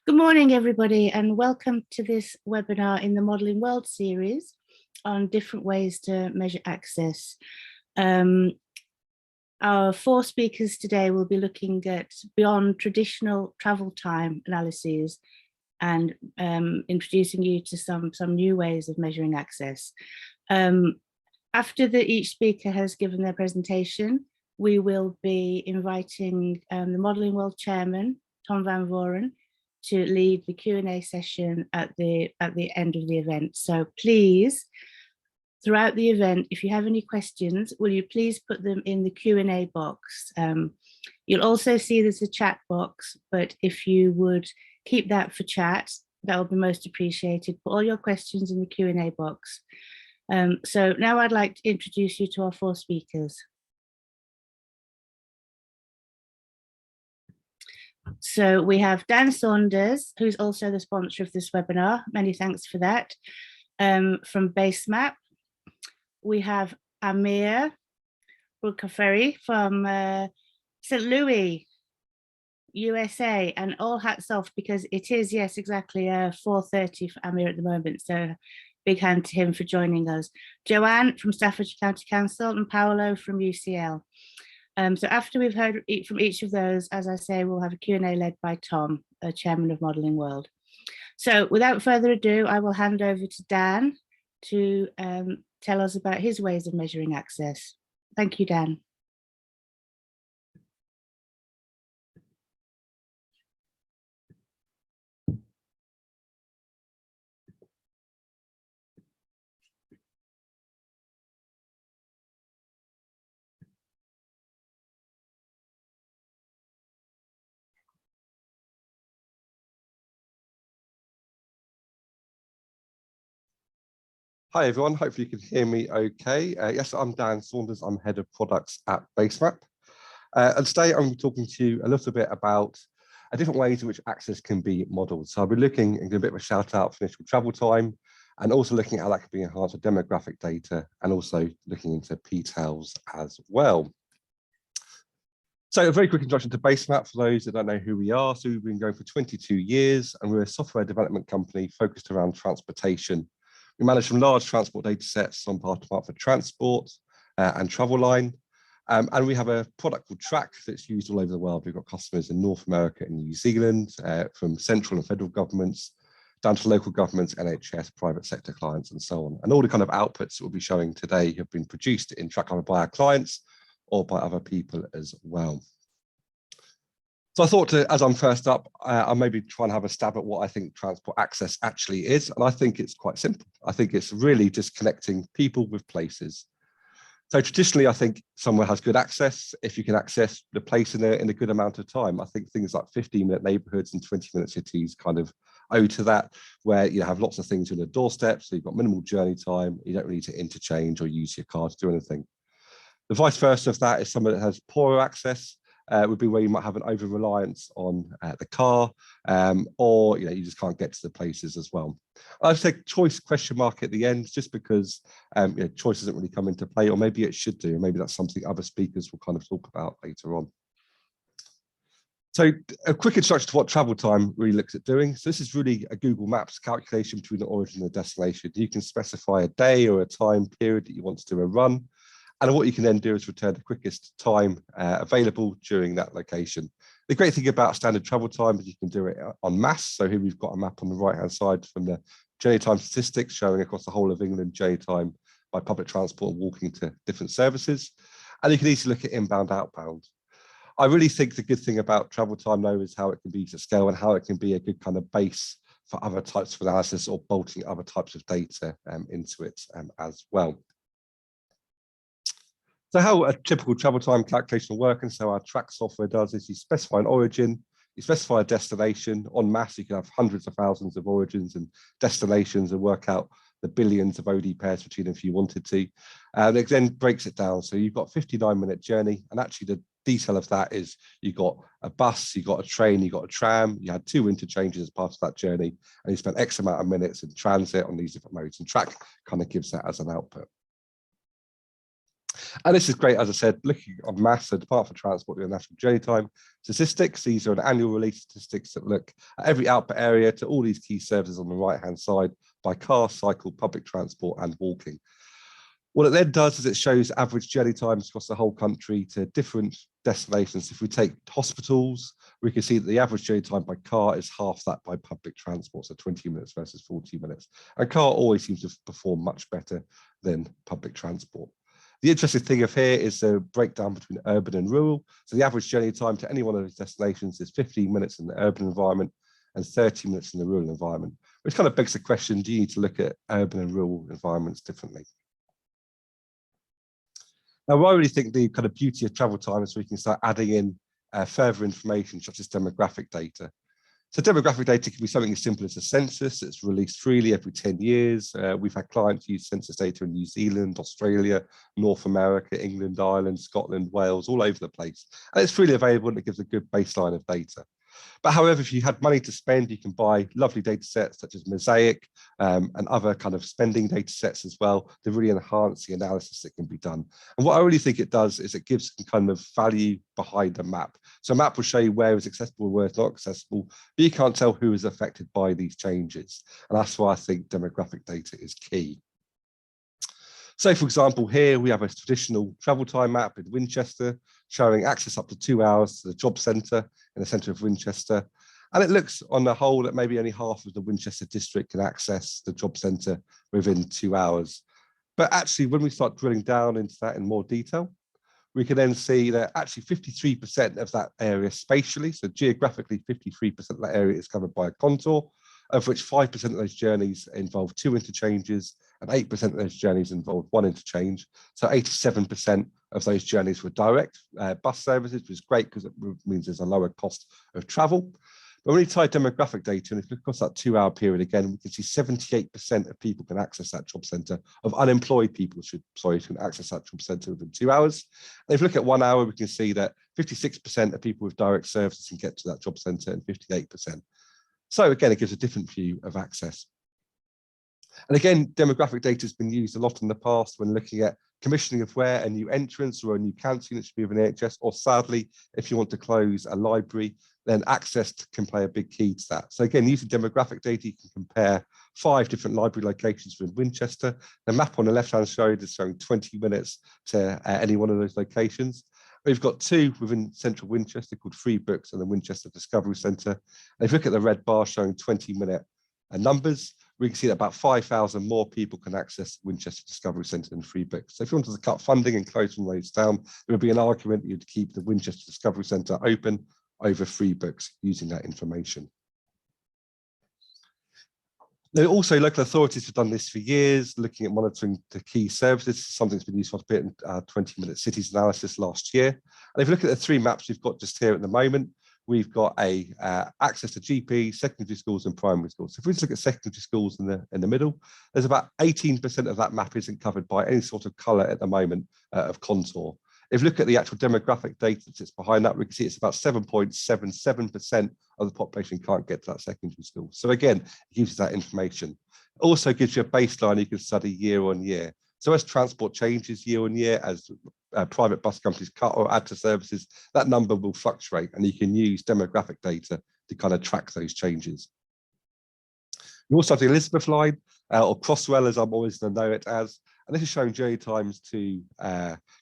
Good morning, everybody, and welcome to this webinar in the Modelling World series on different ways to measure access. Our four speakers today will be looking at beyond traditional travel time analyses and introducing you to some new ways of measuring access. After each speaker has given their presentation, we will be inviting the Modelling World chairman, Tom van Vuren, to lead the Q&A session at the end of the event. So please, throughout the event, if you have any questions, will you please put them in the Q&A box? You'll also see there's a chat box, but if you would keep that for chat, that will be most appreciated. Put all your questions in the Q&A box. So now I'd like to introduce you to our four speakers. So we have Dan Saunders, who's also the sponsor of this webinar. Many thanks for that. From Basemap. We have Amir Poorfakhraei from St. Louis, USA, and all hats off because it is, yes, exactly 4:30 for Amir at the moment. So big hand to him for joining us. Joanne from Staffordshire County Council and Paulo from UCL. So after we've heard from each of those, as I say, we'll have a Q&A led by Tom, Chairman of Modelling World. So without further ado, I will hand over to Dan to tell us about his ways of measuring access. Thank you, Dan. Hi everyone, hopefully you can hear me okay. Yes, I'm Dan Saunders, I'm Head of Products at Basemap. And today I'm talking to you a little bit about different ways in which access can be modelled. So I'll be looking and give a bit of a shout out for initial travel time and also looking at how that can be enhanced with demographic data and also looking into Petals as well. So a very quick introduction to Basemap for those that don't know who we are. So we've been going for 22 years and we're a software development company focused around transportation. We manage some large transport data sets on behalf of Transport and Travel Line. And we have a product called Track that's used all over the world. We've got customers in North America and New Zealand, from central and federal governments, down to local governments, NHS, private sector clients, and so on. And all the kind of outputs that we'll be showing today have been produced in Track either by our clients or by other people as well. So I thought as I'm first up, I'll maybe try and have a stab at what I think transport access actually is. And I think it's quite simple. I think it's really just connecting people with places. So traditionally, I think somewhere has good access if you can access the place in a good amount of time. I think things like 15-minute neighborhoods and 20-minute cities kind of owe to that, where you have lots of things in the doorstep. So you've got minimal journey time. You don't really need to interchange or use your car to do anything. The vice versa of that is somewhere that has poorer access. Would be where you might have an over-reliance on the car, or you just can't get to the places as well. I'd say choice question mark at the end, just because choice doesn't really come into play, or maybe it should do, and maybe that's something other speakers will kind of talk about later on. So a quick introduction to what travel time really looks at doing. So this is really a Google Maps calculation between the origin and the destination. You can specify a day or a time period that you want to do a run. And what you can then do is return the quickest time available during that location. The great thing about standard travel time is you can do it en masse. So here we've got a map on the right-hand side from the journey time statistics showing across the whole of England journey time by public transport and walking to different services. And you can easily look at inbound, outbound. I really think the good thing about travel time though is how it can be to scale and how it can be a good kind of base for other types of analysis or bolting other types of data into it as well. So how a typical travel time calculation will work, and so our Track software does is you specify an origin, you specify a destination. En masse, you can have hundreds of thousands of origins and destinations and work out the billions of OD pairs between them if you wanted to. And it then breaks it down. So you've got a 59-minute journey, and actually the detail of that is you've got a bus, you've got a train, you've got a tram, you had 2 interchanges as part of that journey, and you spent X amount of minutes in transit on these different modes, and Track kind of gives that as an output. And this is great, as I said, looking on maths, so Department for Transport doing national journey time statistics. These are an annual release statistics that look at every output area to all these key services on the right-hand side by car, cycle, public transport and walking. What it then does is it shows average journey times across the whole country to different destinations. If we take hospitals, we can see that the average journey time by car is half that by public transport, so 20 minutes versus 40 minutes. And car always seems to perform much better than public transport. The interesting thing of here is the breakdown between urban and rural. So the average journey time to any one of those destinations is 15 minutes in the urban environment and 30 minutes in the rural environment, which kind of begs the question, do you need to look at urban and rural environments differently? Now, I really think the kind of beauty of travel time is we can start adding in further information, such as demographic data. So demographic data can be something as simple as a census. It's released freely every 10 years. We've had clients use census data in New Zealand, Australia, North America, England, Ireland, Scotland, Wales, all over the place. And it's freely available and it gives a good baseline of data. But however, if you had money to spend, you can buy lovely data sets such as Mosaic and other kind of spending data sets as well to really enhance the analysis that can be done. And what I really think it does is it gives some kind of value behind a map. So a map will show you where is accessible and where it's not accessible, but you can't tell who is affected by these changes. And that's why I think demographic data is key. So, for example, here we have a traditional travel time map in Winchester showing access up to 2 hours to the job centre in the centre of Winchester. And it looks on the whole that maybe only half of the Winchester district can access the job centre within 2 hours. But actually, when we start drilling down into that in more detail, we can then see that actually 53% of that area spatially, so geographically 53% of that area is covered by a contour, of which 5% of those journeys involve 2 interchanges and 8% of those journeys involve 1 interchange. So 87% of those journeys were direct bus services, which is great because it means there's a lower cost of travel. But when we tie demographic data, and if we look across that 2-hour period again, we can see 78% of people can access that job centre, of unemployed people can access that job centre within 2 hours. And if we look at 1 hour, we can see that 56% of people with direct services can get to that job centre and 58%. So again, it gives a different view of access. And again, demographic data has been used a lot in the past when looking at commissioning of where a new entrance or a new canteen that should be of an NHS, or sadly, if you want to close a library, then access can play a big key to that. So again, using demographic data, you can compare 5 different library locations within Winchester. The map on the left-hand side is showing 20 minutes to any one of those locations. We've got 2 within central Winchester called Free Books and the Winchester Discovery Centre. And if you look at the red bar showing 20-minute numbers, we can see that about 5,000 more people can access Winchester Discovery Centre than Free Books. So if you wanted to cut funding and close one of those down, there would be an argument that you'd keep the Winchester Discovery Centre open over Free Books using that information. Now, also, local authorities have done this for years, looking at monitoring the key services, something that's been used for a bit in 20-minute cities analysis last year. And if you look at the 3 maps we've got just here at the moment, we've got access to GP, secondary schools and primary schools. So if we just look at secondary schools in the middle, there's about 18% of that map isn't covered by any sort of colour at the moment of contour. If you look at the actual demographic data that sits behind that, we can see it's about 7.77% of the population can't get to that secondary school. So again, it gives you that information. It also gives you a baseline you can study year on year. So as transport changes year on year, as private bus companies cut or add to services, that number will fluctuate, and you can use demographic data to kind of track those changes. You also have the Elizabeth line, or Crossrail as I'm always going to know it as, and this is showing journey times to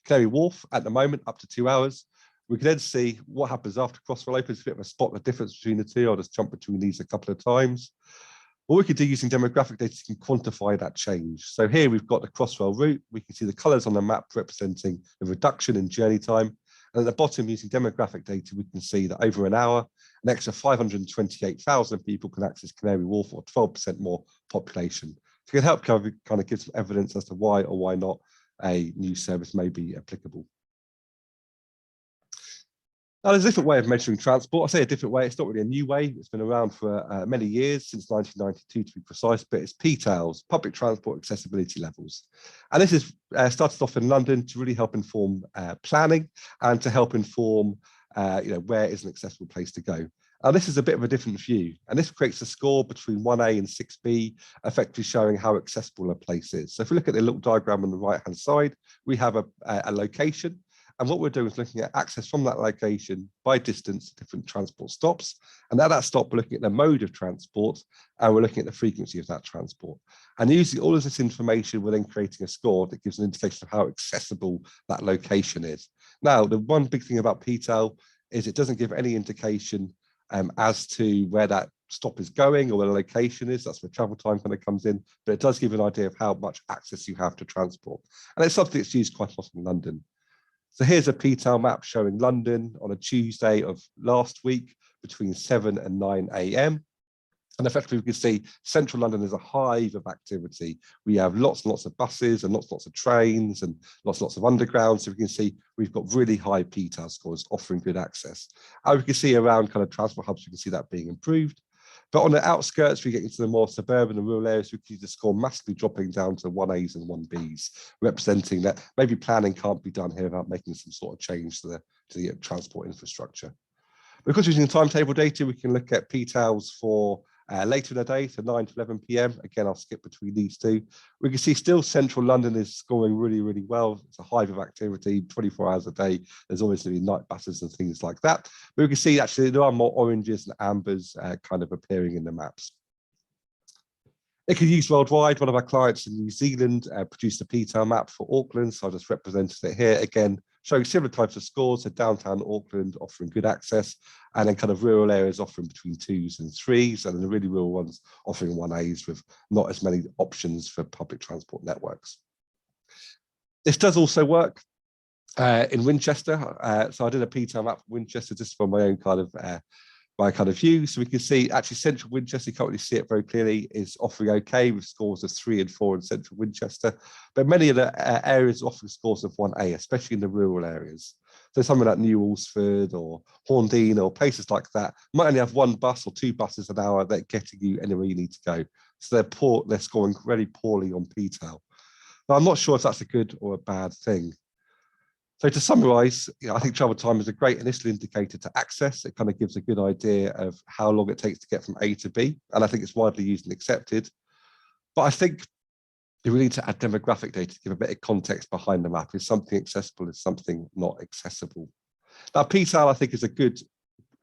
Canary Wharf at the moment, up to 2 hours. We can then see what happens after Crossrail opens, a bit of a spot the difference between the two. I'll just jump between these a couple of times. What we could do using demographic data can quantify that change. So here we've got the Crossrail route. We can see the colours on the map representing the reduction in journey time. And at the bottom, using demographic data, we can see that over an hour, an extra 528,000 people can access Canary Wharf, or 12% more population. So it can help kind of give some evidence as to why or why not a new service may be applicable. Now, there's a different way of measuring transport. I say a different way, it's not really a new way. It's been around for many years, since 1992 to be precise, but it's PTALs, public transport accessibility levels. And this is started off in London to really help inform planning and to help inform where is an accessible place to go. Now, this is a bit of a different view, and this creates a score between 1A and 6B, effectively showing how accessible a place is. So if we look at the little diagram on the right-hand side, we have a location, and what we're doing is looking at access from that location by distance to different transport stops. And at that stop, we're looking at the mode of transport, and we're looking at the frequency of that transport. And using all of this information, we're then creating a score that gives an indication of how accessible that location is. Now, the one big thing about Petal is it doesn't give any indication as to where that stop is going or where the location is. That's where travel time kind of comes in, but it does give an idea of how much access you have to transport. And it's something that's used quite a lot in London. So here's a Petal map showing London on a Tuesday of last week between 7 and 9 a.m. And effectively, we can see central London is a hive of activity. We have lots and lots of buses and lots of trains and lots of underground. So we can see we've got really high Petal scores offering good access. And we can see around kind of transport hubs, we can see that being improved. But on the outskirts, we get into the more suburban and rural areas, we can see the score massively dropping down to 1As and 1Bs, representing that maybe planning can't be done here without making some sort of change to the transport infrastructure. Because we're using timetable data, we can look at Petals for later in the day, so 9 to 11 p.m. Again, I'll skip between these two. We can see still central London is scoring really, really well. It's a hive of activity, 24 hours a day. There's always going to be night buses and things like that. But we can see actually there are more oranges and ambers kind of appearing in the maps. It can be used worldwide. One of our clients in New Zealand produced a Petal map for Auckland, so I just represented it here again, showing similar types of scores. So downtown Auckland offering good access, and then kind of rural areas offering between 2s and 3s, and then the really rural ones offering 1As with not as many options for public transport networks. This does also work in Winchester. So I did a Petal map for Winchester just for my own kind of view. So we can see actually central Winchester, you can't really see it very clearly, is offering okay with scores of 3 and 4 in central Winchester. But many of the areas offering scores of 1A, especially in the rural areas. So something like New Alresford or Horndine or places like that might only have 1 bus or 2 buses an hour that are getting you anywhere you need to go. So they're scoring very poorly on Petal. Now, I'm not sure if that's a good or a bad thing. So to summarise, I think travel time is a great initial indicator to access. It kind of gives a good idea of how long it takes to get from A to B, and I think it's widely used and accepted. But I think you really need to add demographic data to give a bit of context behind the map. Is something accessible? Is something not accessible? Now, Petal, I think, is a good,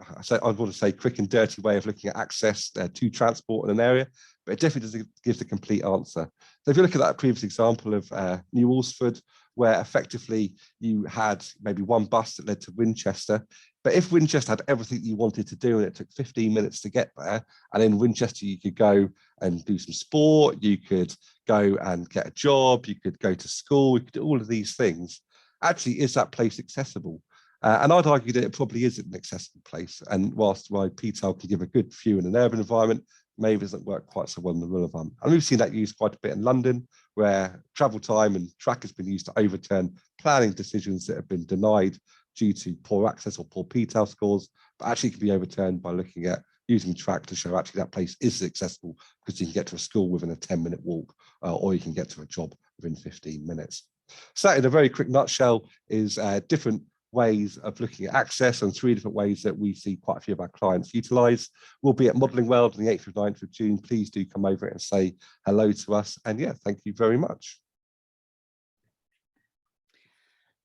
I want to say, quick and dirty way of looking at access to transport in an area, but it definitely doesn't give the complete answer. So if you look at that previous example of New Alresford, where effectively you had maybe 1 bus that led to Winchester, but if Winchester had everything you wanted to do and it took 15 minutes to get there, and in Winchester you could go and do some sport, you could go and get a job, you could go to school, you could do all of these things, actually, is that place accessible? And I'd argue that it probably isn't an accessible place. And whilst Petal can give a good view in an urban environment, maybe it doesn't work quite so well in the rural environment. And we've seen that used quite a bit in London, where travel time and track has been used to overturn planning decisions that have been denied due to poor access or poor Petal scores, but actually can be overturned by looking at using track to show actually that place is accessible because you can get to a school within a 10-minute walk, or you can get to a job within 15 minutes. So that, in a very quick nutshell, is different ways of looking at access and 3 different ways that we see quite a few of our clients utilise. We'll be at Modelling World on the 8th and 9th of June. Please do come over and say hello to us. And yeah, thank you very much.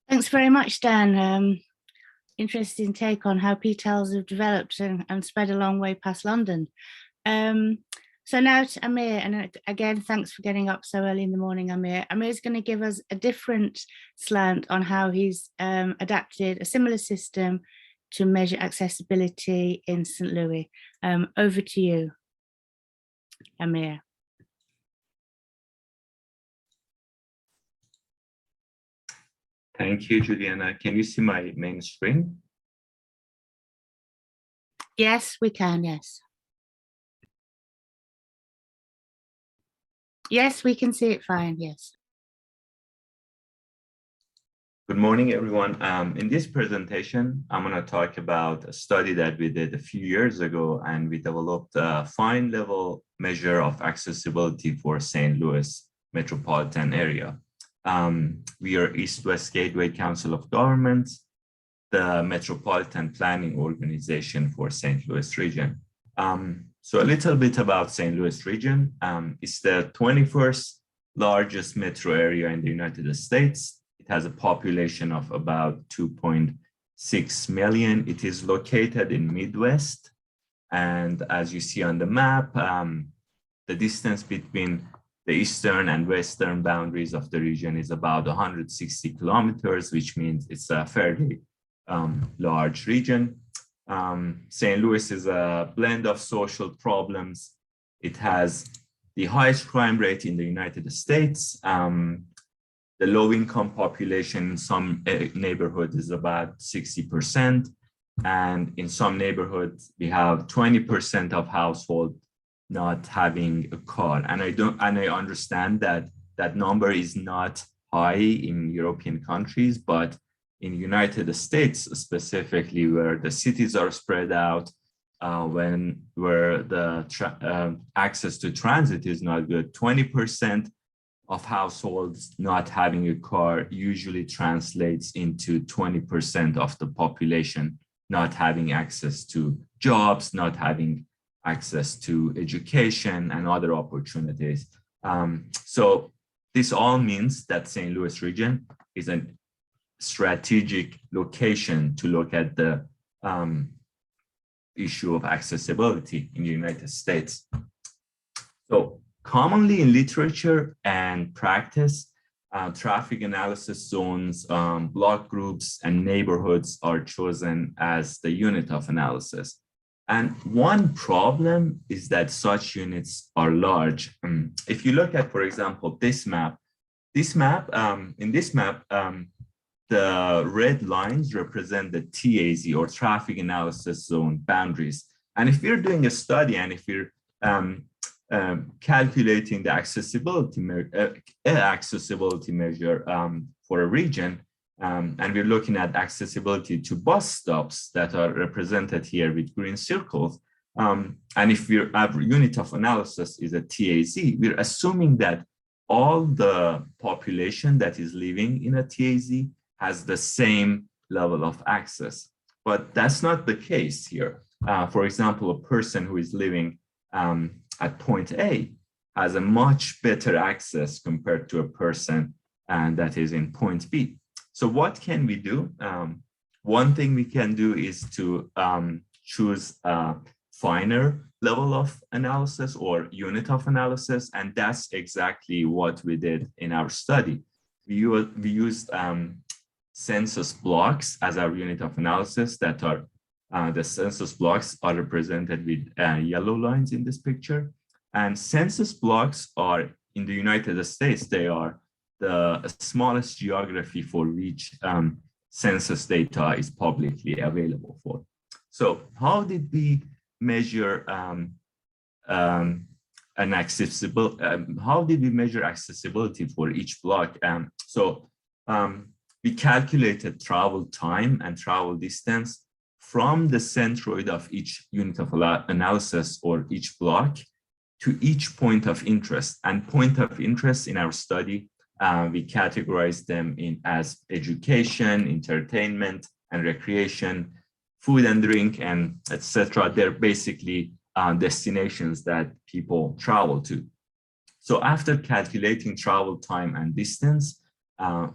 Thanks very much, Dan. Interesting take on how Petals have developed and spread a long way past London. So now to Amir, and again, thanks for getting up so early in the morning, Amir. Amir's going to give us a different slant on how he's adapted a similar system to measure accessibility in St. Louis. Over to you, Amir. Thank you, Juliana. Can you see my main screen? Yes, we can, yes. Yes, we can see it fine, yes. Good morning, everyone. In this presentation, I'm going to talk about a study that we did a few years ago, and we developed a fine level measure of accessibility for St. Louis metropolitan area. We are East-West Gateway Council of Governments, the Metropolitan Planning Organization for St. Louis region. So a little bit about St. Louis region. It's the 21st largest metro area in the United States. It has a population of about 2.6 million. It is located in Midwest. And as you see on the map, the distance between the eastern and western boundaries of the region is about 160 kilometers, which means it's a fairly large region. St. Louis is a blend of social problems. It has the highest crime rate in the United States. The low-income population in some neighborhoods is about 60%. And in some neighborhoods, we have 20% of households not having a car. And I understand that that number is not high in European countries, but in the United States specifically, where the cities are spread out, where the access to transit is not good, 20% of households not having a car usually translates into 20% of the population not having access to jobs, not having access to education and other opportunities. So this all means that St. Louis region is a strategic location to look at the issue of accessibility in the United States. So commonly in literature and practice, traffic analysis zones, block groups, and neighborhoods are chosen as the unit of analysis. And one problem is that such units are large. If you look at, for example, this map, in this map, the red lines represent the TAZ or traffic analysis zone boundaries. And if you're doing a study and if you're calculating the accessibility measure for a region, and we're looking at accessibility to bus stops that are represented here with green circles. And if our unit of analysis is a TAZ, we're assuming that all the population that is living in a TAZ has the same level of access. But that's not the case here. For example, a person who is living at point A has a much better access compared to a person that is in point B. So what can we do? One thing we can do is to choose a finer level of analysis or unit of analysis, and that's exactly what we did in our study. We used census blocks as our unit of analysis that are the census blocks are represented with yellow lines in this picture. And census blocks are in the United States, they are the smallest geography for which census data is publicly available for. So how did we measure accessibility for each block? We calculated travel time and travel distance from the centroid of each unit of analysis or each block to each point of interest. And point of interest in our study, we categorized them as education, entertainment, and recreation, food and drink, and etc. They're basically destinations that people travel to. So after calculating travel time and distance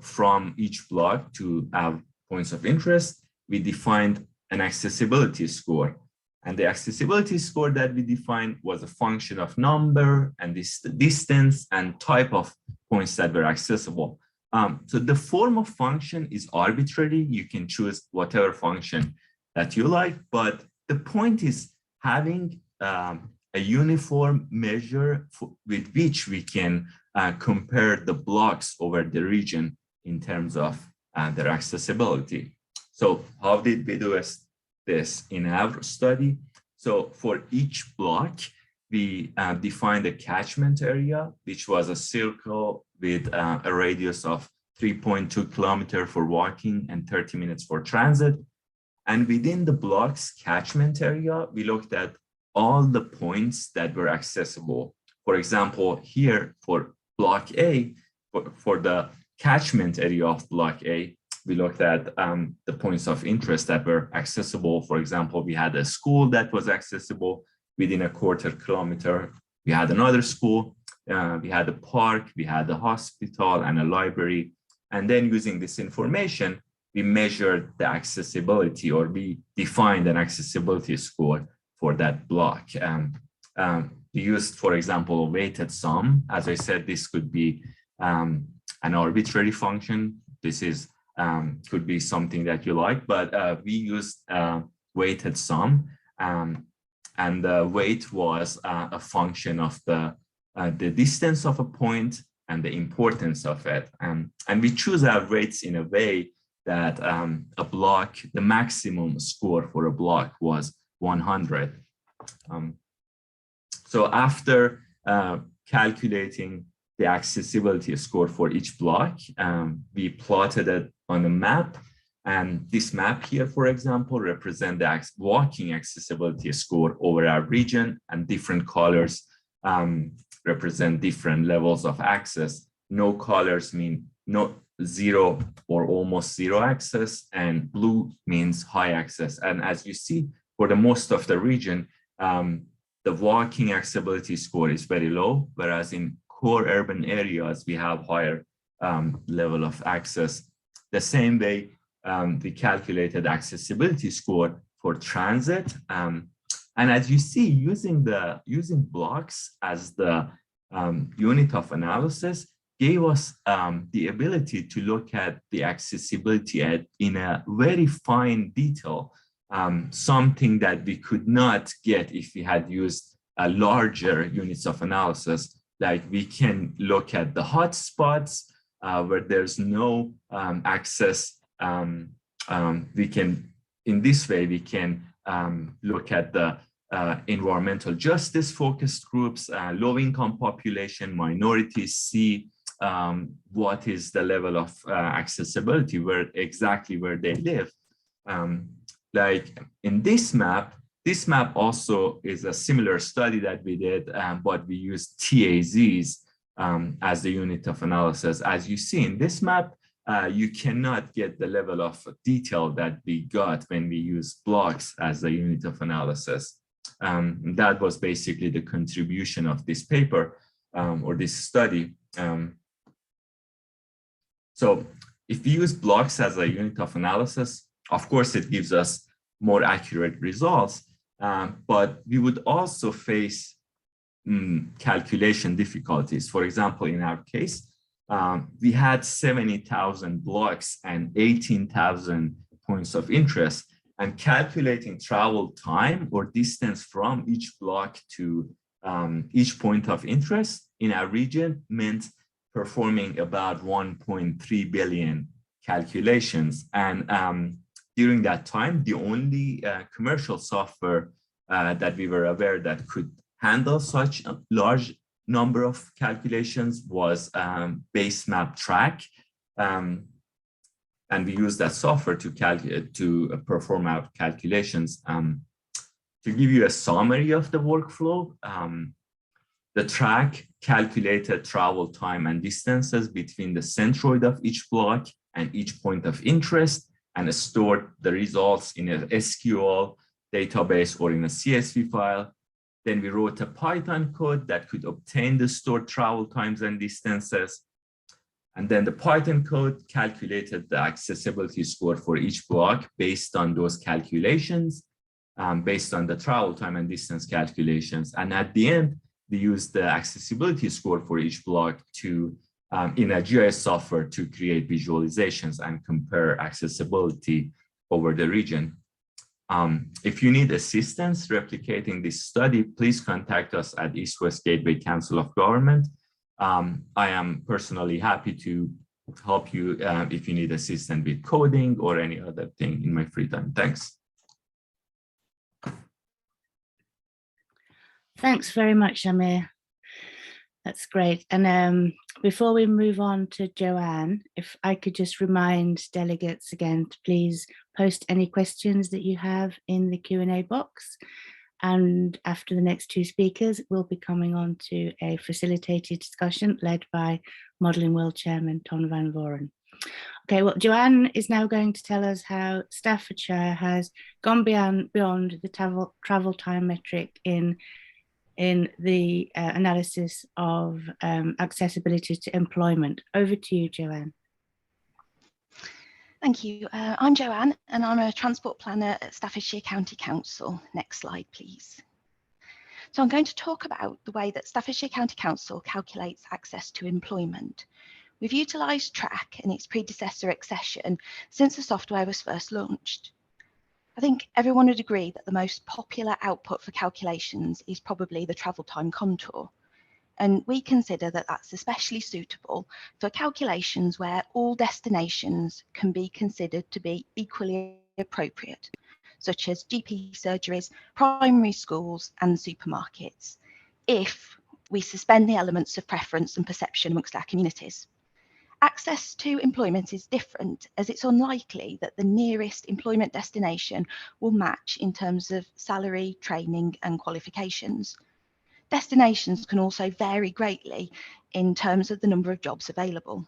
from each block to our points of interest, we defined an accessibility score. And the accessibility score that we defined was a function of number and this distance and type of points that were accessible. So the form of function is arbitrary. You can choose whatever function that you like, but the point is having a uniform measure with which we can compare the blocks over the region in terms of their accessibility. So how did we do this in our study? So for each block, we defined a catchment area, which was a circle with a radius of 3.2 kilometers for walking and 30 minutes for transit. And within the block's catchment area, we looked at all the points that were accessible. For example, here for block A, for the catchment area of block A, we looked at the points of interest that were accessible. For example, we had a school that was accessible within a quarter-kilometer. We had another school, we had a park, we had a hospital and a library. And then using this information, we measured the accessibility, or we defined an accessibility score for that block. We used, for example, a weighted sum. As I said, this could be an arbitrary function. This is could be something that you like, but we used weighted sum, and the weight was a function of the distance of a point and the importance of it. And we choose our weights in a way that a block, the maximum score for a block was 100. So after calculating the accessibility score for each block, we plotted it on a map. And this map here, for example, represents the walking accessibility score over our region, and different colors represent different levels of access. No colors mean no zero or almost zero access, and blue means high access. And as you see, for the most of the region, the walking accessibility score is very low, whereas in core urban areas, we have higher level of access. The same way, we calculated accessibility score for transit. And as you see, using blocks as the unit of analysis gave us the ability to look at the accessibility in a very fine detail, something that we could not get if we had used larger units of analysis. Like, we can look at the hotspots where there's no access. We can, in this way, we can look at the environmental justice focused groups, low-income population, minorities, see what is the level of accessibility, exactly where they live. Like in this map also is a similar study that we did, but we used TAZs as the unit of analysis. As you see in this map, you cannot get the level of detail that we got when we use blocks as the unit of analysis. That was basically the contribution of this paper or this study. So if we use blocks as a unit of analysis, of course, it gives us more accurate results, but we would also face calculation difficulties. For example, in our case, we had 70,000 blocks and 18,000 points of interest, and calculating travel time or distance from each block to each point of interest in our region meant performing about 1.3 billion calculations. And during that time, the only commercial software that we were aware that could handle such a large number of calculations was Basemap track. And we use that software to perform our calculations. To give you a summary of the workflow, the track calculated travel time and distances between the centroid of each block and each point of interest, and stored the results in a SQL database or in a CSV file. Then we wrote a Python code that could obtain the stored travel times and distances. And then the Python code calculated the accessibility score for each block based on those calculations, based on the travel time and distance calculations. And at the end, we used the accessibility score for each block to in a GIS software to create visualizations and compare accessibility over the region. If you need assistance replicating this study, please contact us at East West Gateway Council of Government. I am personally happy to help you if you need assistance with coding or any other thing in my free time. Thanks. Thanks very much, Amir. That's great. And before we move on to Joanne, if I could just remind delegates again to please post any questions that you have in the Q&A box. And after the next two speakers, we'll be coming on to a facilitated discussion led by Modelling World Chairman Tom van Vuren. Okay, well, Joanne is now going to tell us how Staffordshire has gone beyond the travel time metric in the analysis of accessibility to employment. Over to you, Joanne. Thank you. I'm Joanne, and I'm a transport planner at Staffordshire County Council. Next slide, please. So I'm going to talk about the way that Staffordshire County Council calculates access to employment. We've utilised TRACK and its predecessor Accession since the software was first launched. I think everyone would agree that the most popular output for calculations is probably the travel time contour. And we consider that that's especially suitable for calculations where all destinations can be considered to be equally appropriate, such as GP surgeries, primary schools and supermarkets, if we suspend the elements of preference and perception amongst our communities. Access to employment is different, as it's unlikely that the nearest employment destination will match in terms of salary, training and qualifications. Destinations can also vary greatly in terms of the number of jobs available.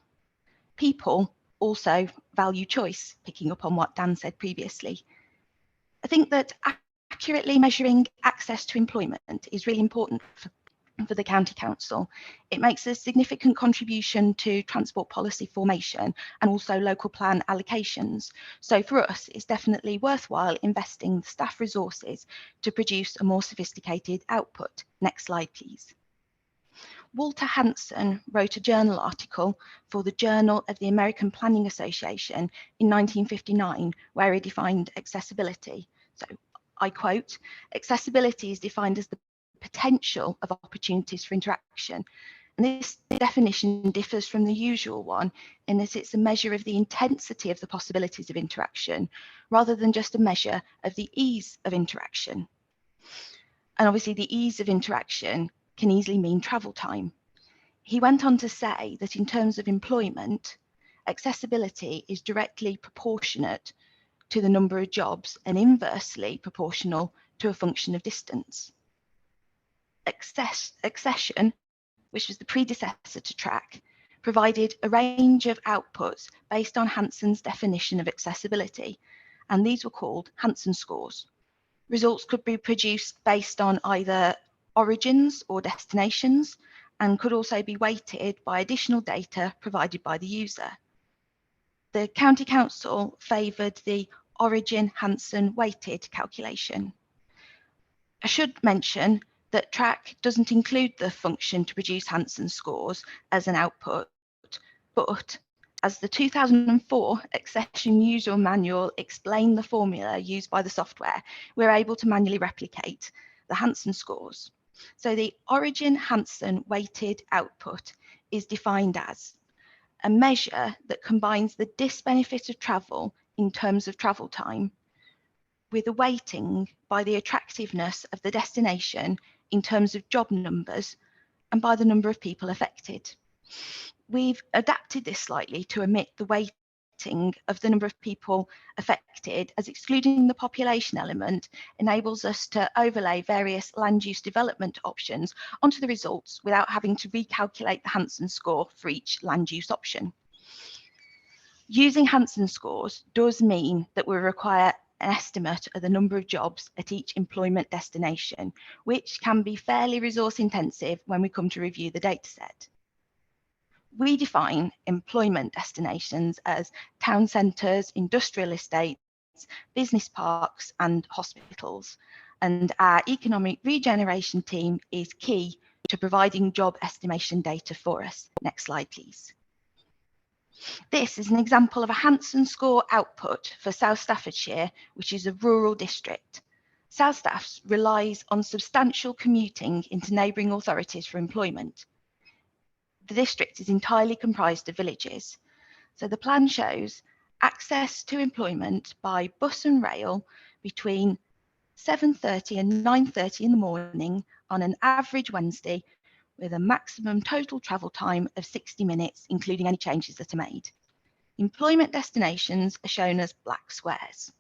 People also value choice, picking up on what Dan said previously. I think that accurately measuring access to employment is really important for the County Council. It makes a significant contribution to transport policy formation and also local plan allocations. So for us, it's definitely worthwhile investing the staff resources to produce a more sophisticated output. Next slide, please. Walter Hanson wrote a journal article for the Journal of the American Planning Association in 1959, where he defined accessibility. So I quote, "Accessibility is defined as the potential of opportunities for interaction." And this definition differs from the usual one in that it's a measure of the intensity of the possibilities of interaction, rather than just a measure of the ease of interaction. And obviously the ease of interaction can easily mean travel time. He went on to say that in terms of employment, accessibility is directly proportionate to the number of jobs and inversely proportional to a function of distance. Accession, which was the predecessor to TRACK, provided a range of outputs based on Hanson's definition of accessibility, and these were called Hanson scores. Results could be produced based on either origins or destinations, and could also be weighted by additional data provided by the user. The County Council favoured the origin Hanson weighted calculation. I should mention that TRACK doesn't include the function to produce Hanson scores as an output, but as the 2004 Accession User Manual explained the formula used by the software, we're able to manually replicate the Hanson scores. So the origin Hanson weighted output is defined as a measure that combines the disbenefit of travel in terms of travel time with a weighting by the attractiveness of the destination in terms of job numbers and by the number of people affected. We've adapted this slightly to omit the weighting of the number of people affected, as excluding the population element enables us to overlay various land use development options onto the results without having to recalculate the Hanson score for each land use option. Using Hanson scores does mean that we require an estimate of the number of jobs at each employment destination, which can be fairly resource intensive when we come to review the dataset. We define employment destinations as town centres, industrial estates, business parks and hospitals. And our economic regeneration team is key to providing job estimation data for us. Next slide, please. This is an example of a Hanson score output for South Staffordshire, which is a rural district. South Staffs relies on substantial commuting into neighbouring authorities for employment. The district is entirely comprised of villages. So the plan shows access to employment by bus and rail between 7:30 and 9:30 in the morning on an average Wednesday, with a maximum total travel time of 60 minutes, including any changes that are made. Employment destinations are shown as black squares.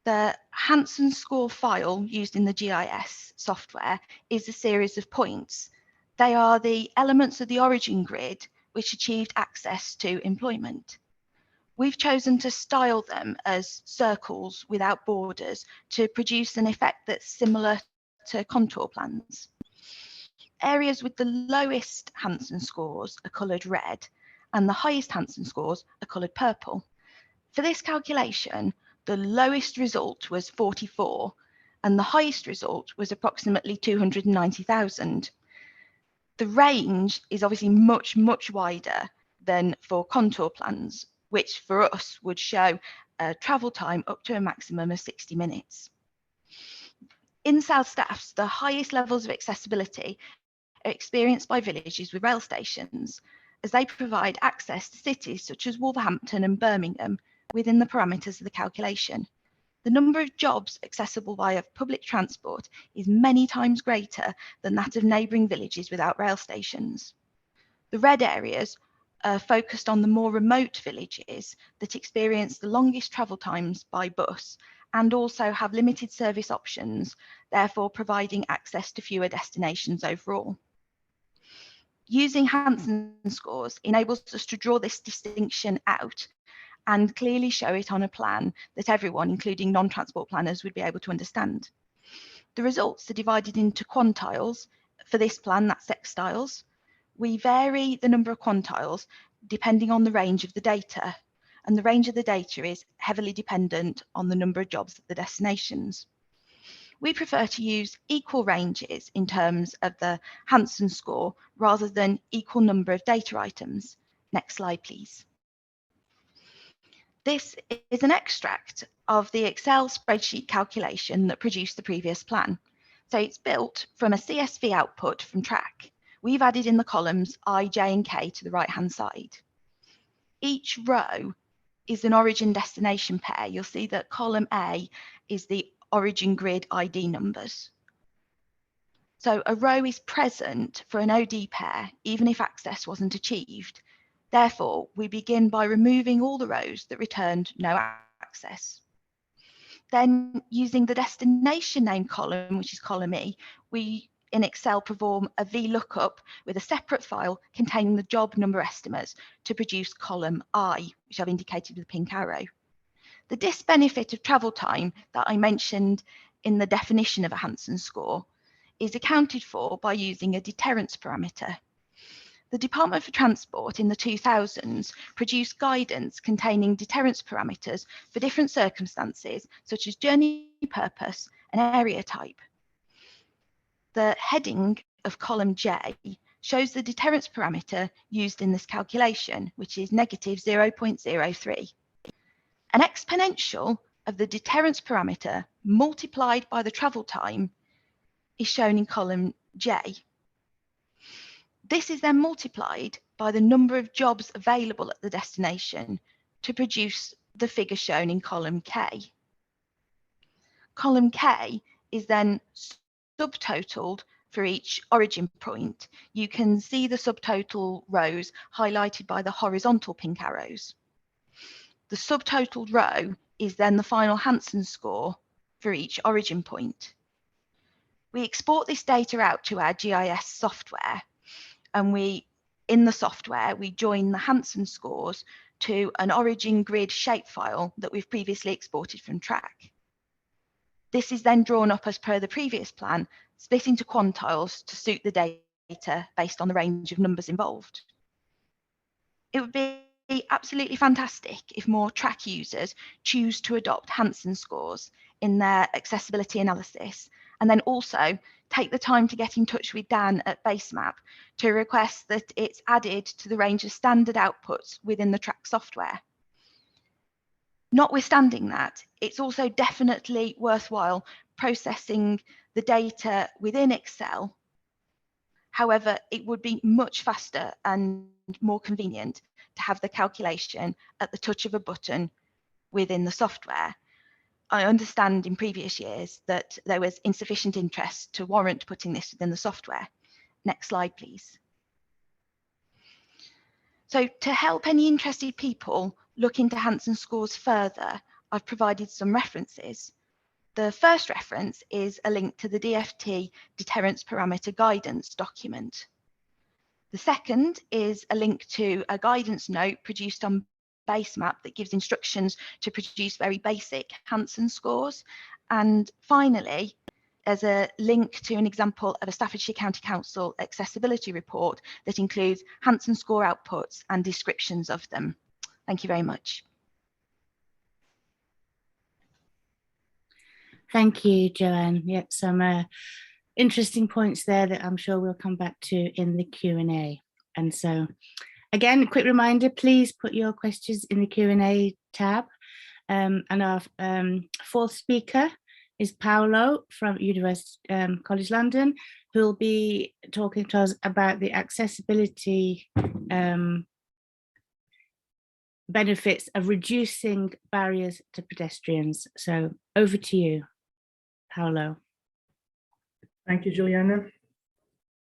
The Hanson score file used in the GIS software is a series of points. They are the elements of the origin grid which achieved access to employment. We've chosen to style them as circles without borders to produce an effect that's similar to contour plans. Areas with the lowest Hansen scores are coloured red, and the highest Hansen scores are coloured purple. For this calculation, the lowest result was 44, and the highest result was approximately 290,000. The range is obviously much, much wider than for contour plans, which for us would show a travel time up to a maximum of 60 minutes. In South Staffs, the highest levels of accessibility are experienced by villages with rail stations, as they provide access to cities such as Wolverhampton and Birmingham within the parameters of the calculation. The number of jobs accessible via public transport is many times greater than that of neighbouring villages without rail stations. The red areas are focused on the more remote villages that experience the longest travel times by bus and also have limited service options, therefore providing access to fewer destinations overall. Using Hansen scores enables us to draw this distinction out and clearly show it on a plan that everyone, including non-transport planners, would be able to understand. The results are divided into quantiles. For this plan, that's sextiles. We vary the number of quantiles depending on the range of the data, and the range of the data is heavily dependent on the number of jobs at the destinations. We prefer to use equal ranges in terms of the Hansen score rather than equal number of data items. Next slide, please. This is an extract of the Excel spreadsheet calculation that produced the previous plan. So it's built from a CSV output from track. We've added in the columns I, J and K to the right-hand side. Each row is an origin destination pair. You'll see that column A is the origin grid ID numbers. So a row is present for an OD pair, even if access wasn't achieved. Therefore, we begin by removing all the rows that returned no access. Then, using the destination name column, which is column E, we in Excel perform a VLOOKUP with a separate file containing the job number estimates to produce column I, which I've indicated with a pink arrow. The disbenefit of travel time that I mentioned in the definition of a Hansen score is accounted for by using a deterrence parameter. The Department for Transport in the 2000s produced guidance containing deterrence parameters for different circumstances, such as journey purpose and area type. The heading of column J shows the deterrence parameter used in this calculation, which is negative 0.03. An exponential of the deterrence parameter multiplied by the travel time is shown in column J. This is then multiplied by the number of jobs available at the destination to produce the figure shown in column K. Column K is then subtotaled for each origin point. You can see the subtotal rows highlighted by the horizontal pink arrows. The subtotaled row is then the final Hansen score for each origin point. We export this data out to our GIS software, and in the software, we join the Hansen scores to an origin grid shapefile that we've previously exported from track. This is then drawn up as per the previous plan, split into quantiles to suit the data based on the range of numbers involved. It would be absolutely fantastic if more track users choose to adopt Hansen scores in their accessibility analysis, and then also take the time to get in touch with Dan at Basemap to request that it's added to the range of standard outputs within the track software. Notwithstanding that, it's also definitely worthwhile processing the data within Excel. However, it would be much faster and more convenient to have the calculation at the touch of a button within the software. I understand in previous years that there was insufficient interest to warrant putting this within the software. Next slide, please. So to help any interested people look into Hansen scores further, I've provided some references. The first reference is a link to the DFT deterrence parameter guidance document. The second is a link to a guidance note produced on Basemap that gives instructions to produce very basic Hansen scores. And finally, there's a link to an example of a Staffordshire County Council accessibility report that includes Hansen score outputs and descriptions of them. Thank you very much. Thank you, Joanne. Yep, some interesting points there that I'm sure we'll come back to in the Q&A. And so, again, a quick reminder, please put your questions in the Q&A tab. And our fourth speaker is Paulo from University College London, who will be talking to us about the accessibility benefits of reducing barriers to pedestrians. So over to you, Paulo. Thank you, Juliana.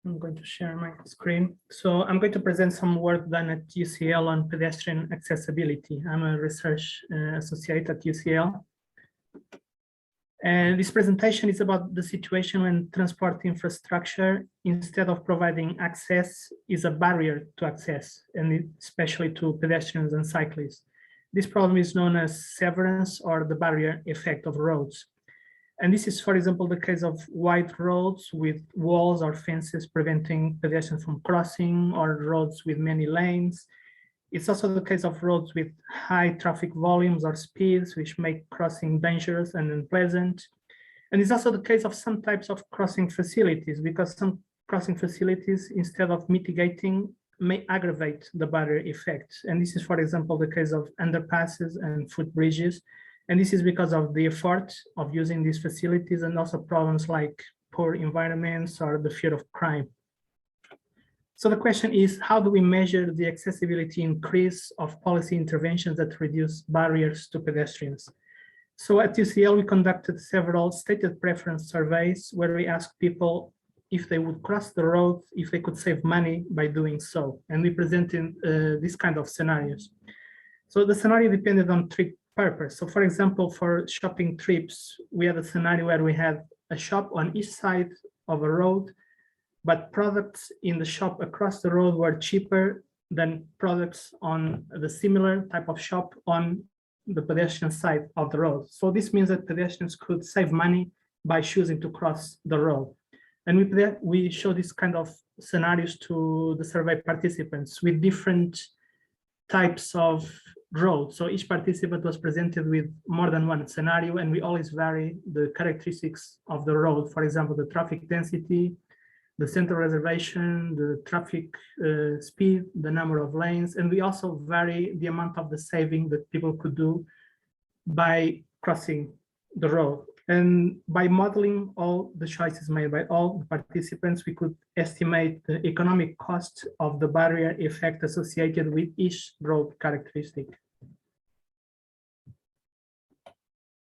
I'm going to share my screen. So I'm going to present some work done at UCL on pedestrian accessibility. I'm a research associate at UCL. And this presentation is about the situation when transport infrastructure, instead of providing access, is a barrier to access, and especially to pedestrians and cyclists. This problem is known as severance or the barrier effect of roads. And this is, for example, the case of wide roads with walls or fences preventing pedestrians from crossing, or roads with many lanes. It's also the case of roads with high traffic volumes or speeds, which make crossing dangerous and unpleasant. And it's also the case of some types of crossing facilities, because some crossing facilities, instead of mitigating, may aggravate the barrier effect. And this is, for example, the case of underpasses and footbridges. And this is because of the effort of using these facilities, and also problems like poor environments or the fear of crime. So the question is, how do we measure the accessibility increase of policy interventions that reduce barriers to pedestrians? So at UCL, we conducted several stated preference surveys where we asked people if they would cross the road, if they could save money by doing so. And we presented this kind of scenarios. So the scenario depended on three purposes. So for example, for shopping trips, we had a scenario where we had a shop on each side of a road, but products in the shop across the road were cheaper than products on the similar type of shop on the pedestrian side of the road. So this means that pedestrians could save money by choosing to cross the road. And we show this kind of scenarios to the survey participants with different types of roads. So each participant was presented with more than one scenario, and we always vary the characteristics of the road. For example, the traffic density, the central reservation, the traffic speed, the number of lanes, and we also vary the amount of the saving that people could do by crossing the road. And by modeling all the choices made by all the participants, we could estimate the economic cost of the barrier effect associated with each road characteristic.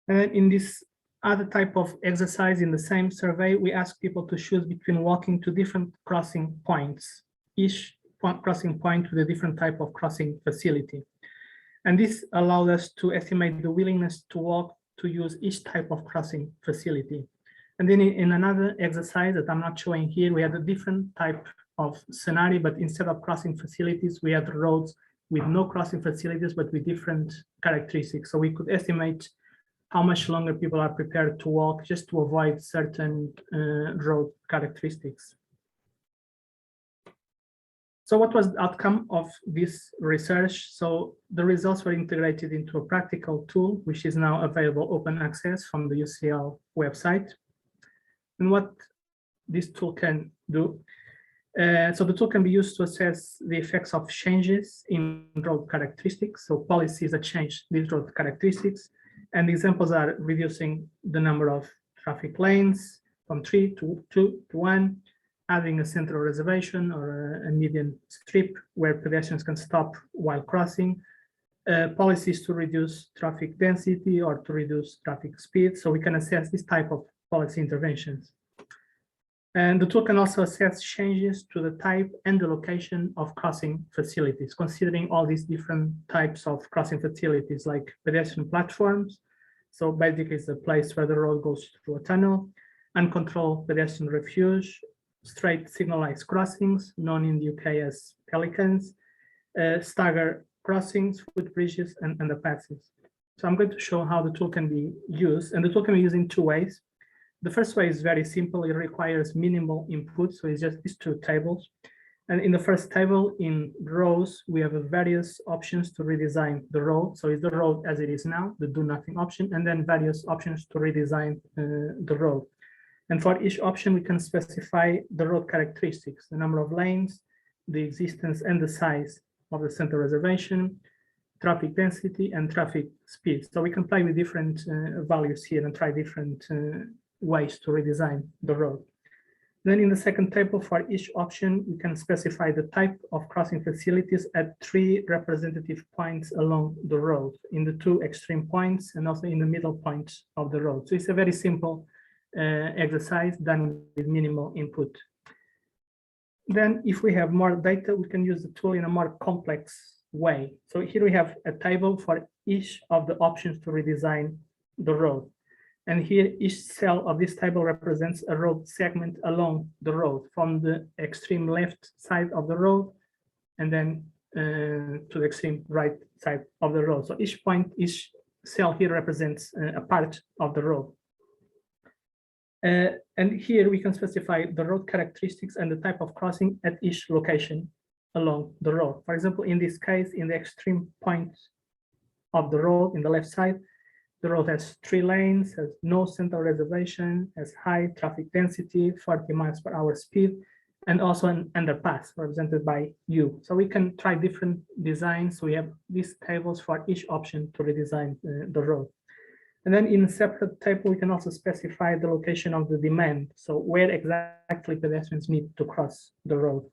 And in this other type of exercise in the same survey, we ask people to choose between walking to different crossing points, each crossing point with a different type of crossing facility. And this allowed us to estimate the willingness to walk to use each type of crossing facility. And then in another exercise that I'm not showing here, we had a different type of scenario, but instead of crossing facilities, we had roads with no crossing facilities, but with different characteristics. So we could estimate how much longer people are prepared to walk just to avoid certain road characteristics. So what was the outcome of this research? So the results were integrated into a practical tool, which is now available open access from the UCL website. And what this tool can do, so the tool can be used to assess the effects of changes in road characteristics. So policies that change these road characteristics. And the examples are reducing the number of traffic lanes from 3 to 2 to 1, adding a central reservation or a median strip where pedestrians can stop while crossing, policies to reduce traffic density or to reduce traffic speed. So we can assess this type of policy interventions. And the tool can also assess changes to the type and the location of crossing facilities, considering all these different types of crossing facilities like pedestrian platforms. So basically it's a place where the road goes through a tunnel, uncontrolled pedestrian refuge, straight signalized crossings, known in the UK as pelicans, stagger crossings, footbridges, and underpasses. So I'm going to show how the tool can be used, and the tool can be used in two ways. The first way is very simple. It requires minimal input, so it's just these two tables. And in the first table, in rows, we have various options to redesign the road. So it's the road as it is now, the do nothing option, and then various options to redesign the road. And for each option, we can specify the road characteristics, the number of lanes, the existence and the size of the center reservation, traffic density, and traffic speed. So we can play with different values here and try different ways to redesign the road. Then in the second table, for each option, we can specify the type of crossing facilities at 3 representative points along the road, in the 2 extreme points and also in the middle point of the road. So it's a very simple exercise done with minimal input. Then if we have more data, we can use the tool in a more complex way. So here we have a table for each of the options to redesign the road. And here each cell of this table represents a road segment along the road from the extreme left side of the road and then to the extreme right side of the road. So each point, each cell here represents a part of the road. And here we can specify the road characteristics and the type of crossing at each location along the road. For example, in this case, in the extreme point of the road in the left side, the road has 3 lanes, has no central reservation, has high traffic density, 40 miles per hour speed, and also an underpass represented by U. So we can try different designs. We have these tables for each option to redesign the road. And then in a separate table, we can also specify the location of the demand. So where exactly pedestrians need to cross the road.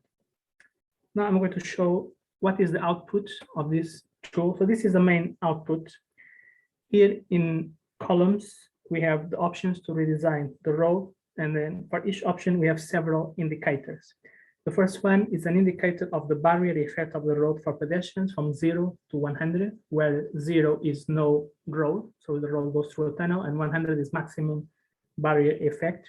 Now I'm going to show what is the output of this tool. So this is the main output. Here in columns, we have the options to redesign the road. And then for each option, we have several indicators. The first one is an indicator of the barrier effect of the road for pedestrians from 0 to 100, where 0 is no road, so the road goes through a tunnel, and 100 is maximum barrier effect.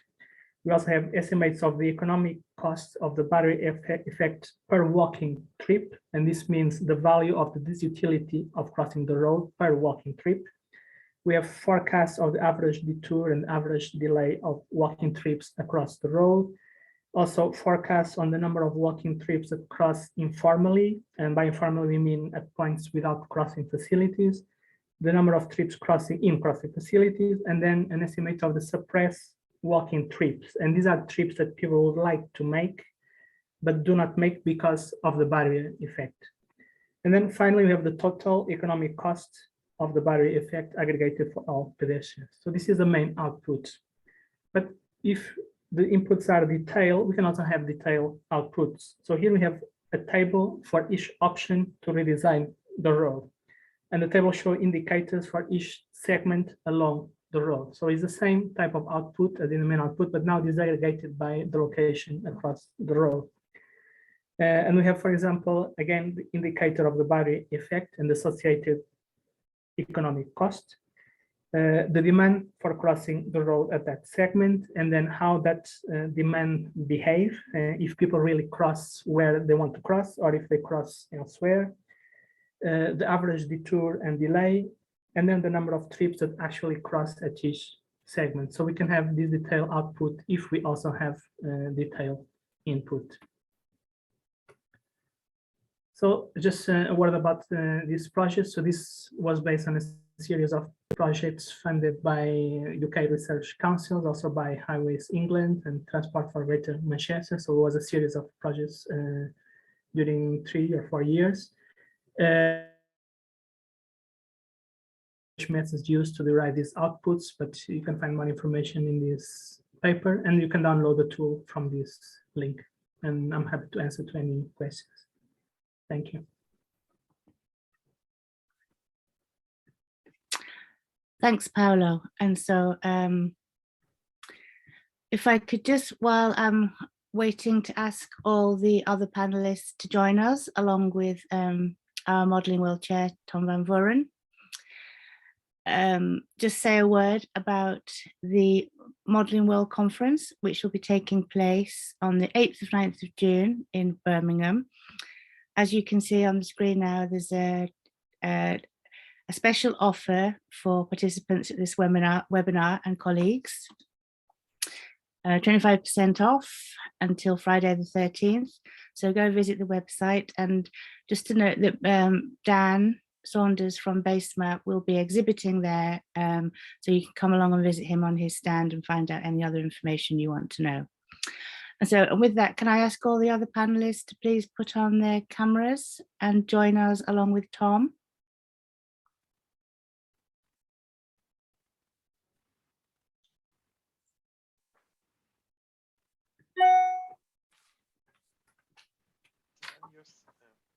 We also have estimates of the economic costs of the barrier effect per walking trip, and this means the value of the disutility of crossing the road per walking trip. We have forecasts of the average detour and average delay of walking trips across the road. Also forecasts on the number of walking trips that cross informally, and by informally we mean at points without crossing facilities, the number of trips crossing in crossing facilities, and then an estimate of the suppressed walking trips. And these are trips that people would like to make, but do not make because of the barrier effect. And then finally, we have the total economic cost of the barrier effect aggregated for all pedestrians. So this is the main output. But if the inputs are detailed, we can also have detailed outputs. So here we have a table for each option to redesign the road. And the table shows indicators for each segment along the road. So it's the same type of output as in the main output, but now disaggregated by the location across the road. And we have, for example, again, the indicator of the barrier effect and the associated economic cost, the demand for crossing the road at that segment, and then how that demand behave, if people really cross where they want to cross or if they cross elsewhere, the average detour and delay, and then the number of trips that actually cross at each segment. So we can have this detailed output if we also have detailed input. So just a word about this project. So this was based on a series of projects funded by UK Research Council, also by Highways England and Transport for Greater Manchester. So it was a series of projects during 3 or 4 years. Which methods used to derive these outputs, but you can find more information in this paper, and you can download the tool from this link. And I'm happy to answer to any questions. Thank you. Thanks, Paulo. And so if I could just, while I'm waiting to ask all the other panelists to join us, along with our Modelling World Chair, Tom van Vuren. just say a word about the Modelling World Conference, which will be taking place on the 8th of 9th of June in Birmingham. As you can see on the screen now, there's a special offer for participants at this webinar and colleagues. 25% off until Friday the 13th. So go visit the website. And just to note that Dan Saunders from Basemap will be exhibiting there. So you can come along and visit him on his stand and find out any other information you want to know. And so with that, can I ask all the other panelists to please put on their cameras and join us along with Tom?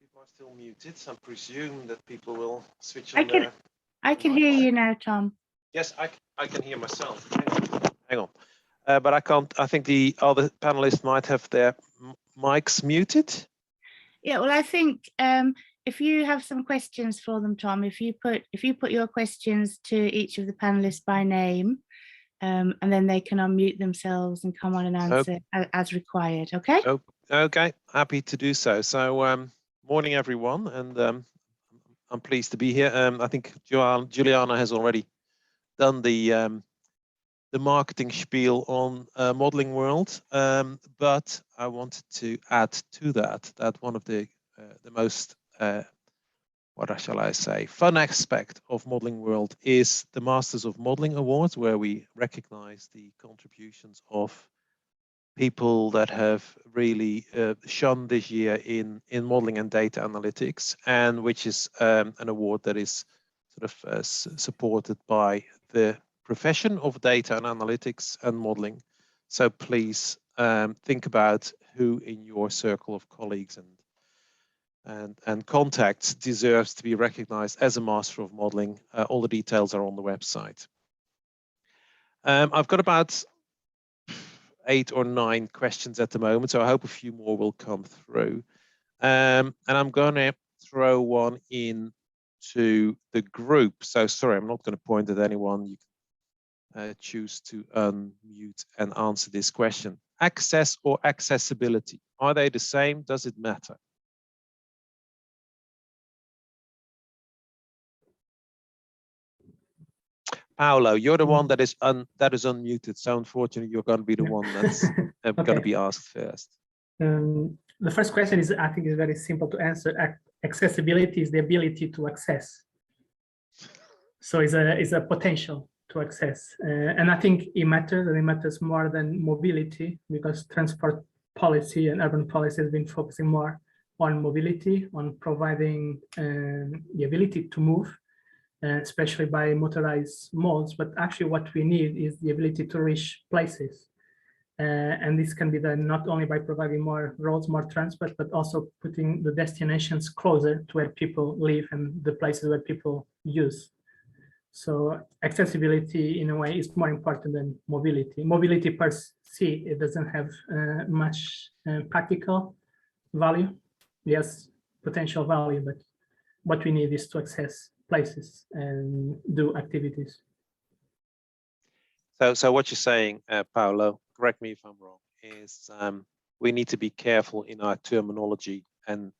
People are still muted, so I presume that people will switch on their... I can hear you now, Tom. Yes, I can hear myself. Hang on. But I can't, I think the other panelists might have their mics muted. Yeah, well, I think if you have some questions for them, Tom, if you put your questions to each of the panelists by name, and then they can unmute themselves and come on and answer as required. Okay. Oh, okay, happy to do so. So morning, everyone, and I'm pleased to be here. I think Juliana has already done the marketing spiel on Modelling World, but I wanted to add to that one of the most what shall I say, fun aspect of Modelling World is the Masters of Modelling Awards, where we recognize the contributions of people that have really shone this year in modeling and data analytics, and which is an award that is sort of supported by the profession of data and analytics and modeling. So please think about who in your circle of colleagues and contacts deserves to be recognized as a master of modeling. All the details are on the website. I've got about 8 or 9 questions at the moment, so I hope a few more will come through. And I'm going to throw one in to the group. So sorry, I'm not going to point at anyone. You can choose to unmute and answer this question. Access or accessibility, are they the same? Does it matter? Paulo, you're the one that is unmuted, so unfortunately you're going to be the one that's okay. Going to be asked first. The first question is, I think, is very simple to answer. Accessibility is the ability to access. So it's a potential to access, and I think it matters, and it matters more than mobility, because transport policy and urban policy has been focusing more on mobility, on providing the ability to move, especially by motorized modes. But actually what we need is the ability to reach places. And this can be done not only by providing more roads, more transport, but also putting the destinations closer to where people live and the places where people use. So accessibility, in a way, is more important than mobility. Mobility per se, it doesn't have much practical value. Yes, potential value, but what we need is to access places and do activities. So what you're saying, Paulo, correct me if I'm wrong, is we need to be careful in our terminology and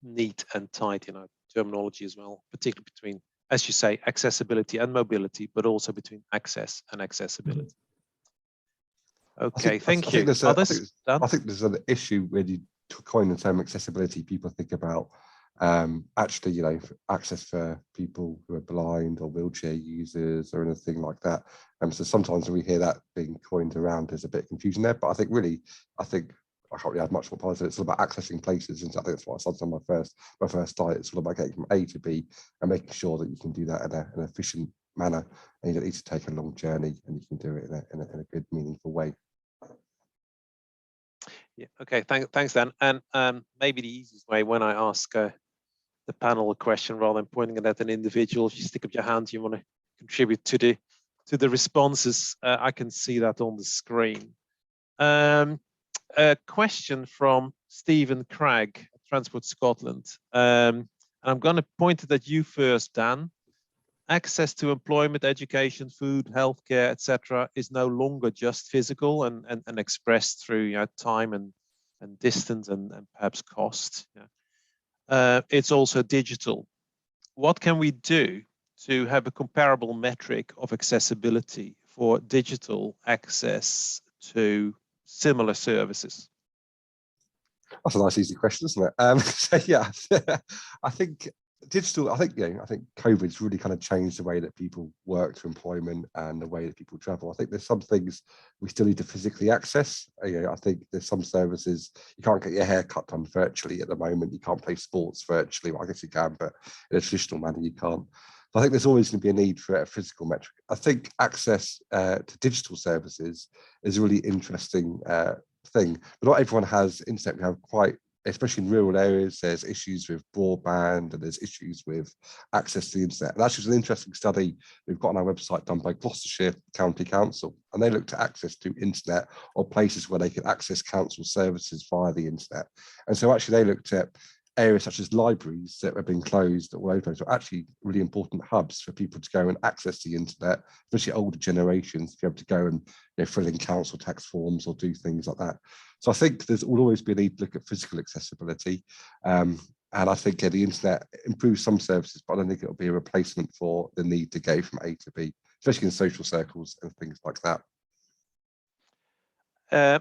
neat and tight in our terminology as well, particularly between, as you say, accessibility and mobility, but also between access and accessibility. Okay, thank you. I think there's an issue when you coin the term accessibility. People think about actually, you know, access for people who are blind or wheelchair users or anything like that. So sometimes when we hear that being coined around, there's a bit of confusion there. But I think really, I can't really add much more positive. It's all about accessing places, and I think that's what I started on my first slide. It's all about getting from A to B and making sure that you can do that in an efficient manner, and you don't need to take a long journey, and you can do it in a good, meaningful way. Yeah. Okay. Thanks, Dan. And maybe the easiest way, when I ask the panel a question, rather than pointing it at an individual, if you stick up your hand, you want to contribute to the responses. I can see that on the screen. A question from Stephen Craig, Transport Scotland. And I'm going to point it at you first, Dan. access to employment, education, food, healthcare, etc., is no longer just physical and expressed through time and distance and perhaps cost. It's also digital. What can we do to have a comparable metric of accessibility for digital access to similar services? That's a nice, easy question, isn't it? So yeah, I think digital. I think COVID's really kind of changed the way that people work to employment and the way that people travel. I think there's some things we still need to physically access. I think there's some services you can't get your hair cut done virtually at the moment. You can't play sports virtually. Well, I guess you can, but in a traditional manner, you can't. I think there's always going to be a need for a physical metric. I think access to digital services is a really interesting thing, but not everyone has internet. We have quite, especially in rural areas, there's issues with broadband and there's issues with access to the internet. And that's just an interesting study we've got on our website done by Gloucestershire County Council, and they looked at access to internet or places where they could access council services via the internet. And so actually they looked at areas such as libraries that have been closed all over are actually really important hubs for people to go and access the internet, especially older generations, to be able to go and fill in council tax forms or do things like that. So I think will always be a need to look at physical accessibility. And I think the internet improves some services, but I don't think it'll be a replacement for the need to go from A to B, especially in social circles and things like that.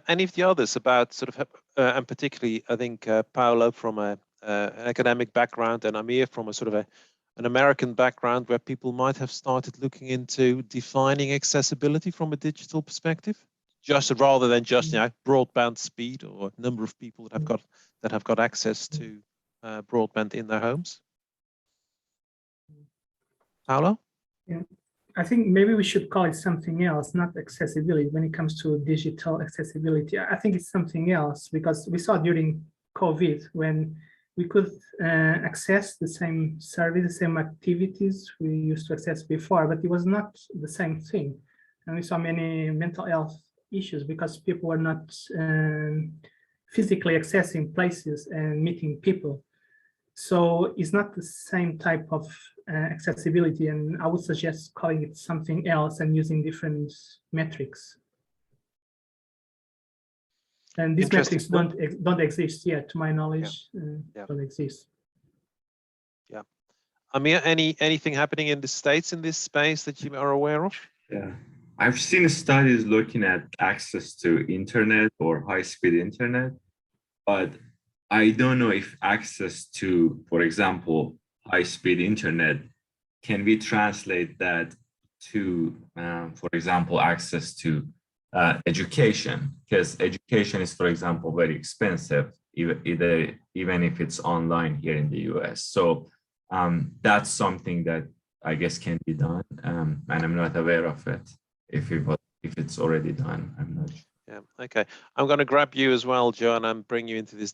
Any of the others about sort of, and particularly, I think Paulo from an academic background and Amir from a sort of an American background, where people might have started looking into defining accessibility from a digital perspective, just rather than just broadband speed or number of people that have got access to broadband in their homes. Paulo? Yeah. I think maybe we should call it something else, not accessibility. When it comes to digital accessibility, I think it's something else, because we saw during COVID when we could access the same service, the same activities we used to access before, but it was not the same thing. And we saw many mental health issues because people were not physically accessing places and meeting people. So it's not the same type of accessibility, and I would suggest calling it something else and using different metrics. And these metrics don't exist yet, to my knowledge. Don't exist. Yeah. Amir, anything happening in the States in this space that you are aware of? Yeah, I've seen studies looking at access to internet or high-speed internet, but I don't know if access to, for example, high-speed internet, can we translate that to, for example, access to education? Because education is, for example, very expensive, even if it's online here in the US. So that's something that I guess can be done, and I'm not aware of it. If it's already done, I'm not sure. Yeah, okay. I'm going to grab you as well, Joanne, and bring you into this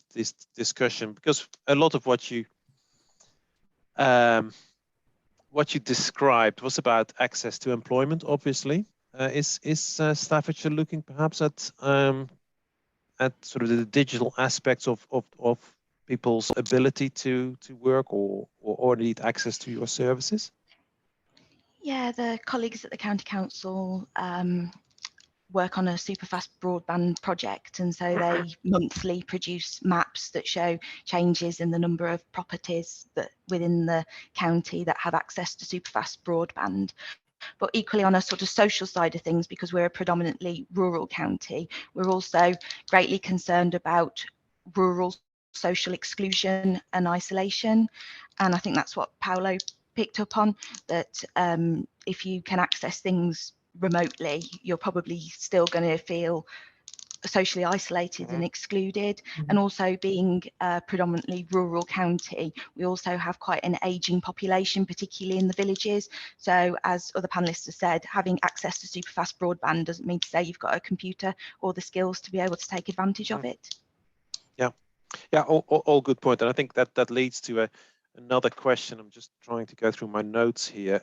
discussion, because a lot of what you described was about access to employment. Obviously, is Staffordshire looking perhaps at sort of the digital aspects of people's ability to work or need access to your services? Yeah, the colleagues at the County Council work on a super fast broadband project, and so they monthly produce maps that show changes in the number of properties that within the county that have access to super fast broadband. But equally, on a sort of social side of things, because we're a predominantly rural county, we're also greatly concerned about rural social exclusion and isolation. And I think that's what Paulo picked up on, that if you can access things remotely, you're probably still going to feel socially isolated and excluded. And also, being a predominantly rural county, we also have quite an aging population, particularly in the villages. So as other panelists have said, having access to super fast broadband doesn't mean to say you've got a computer or the skills to be able to take advantage of it. Yeah, all good point. And I think that leads to another question. I'm just trying to go through my notes here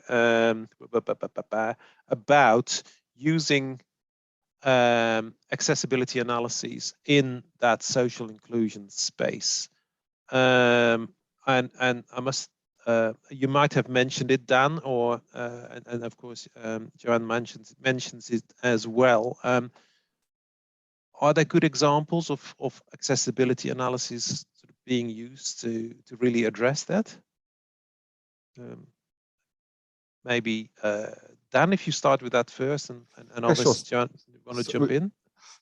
about using accessibility analyses in that social inclusion space. And I must you might have mentioned it, Dan, or and of course Joanne mentions it as well. Are there good examples of accessibility analysis sort of being used to really address that? Maybe Dan, if you start with that first, and others, sure. Joanne, you want to jump in?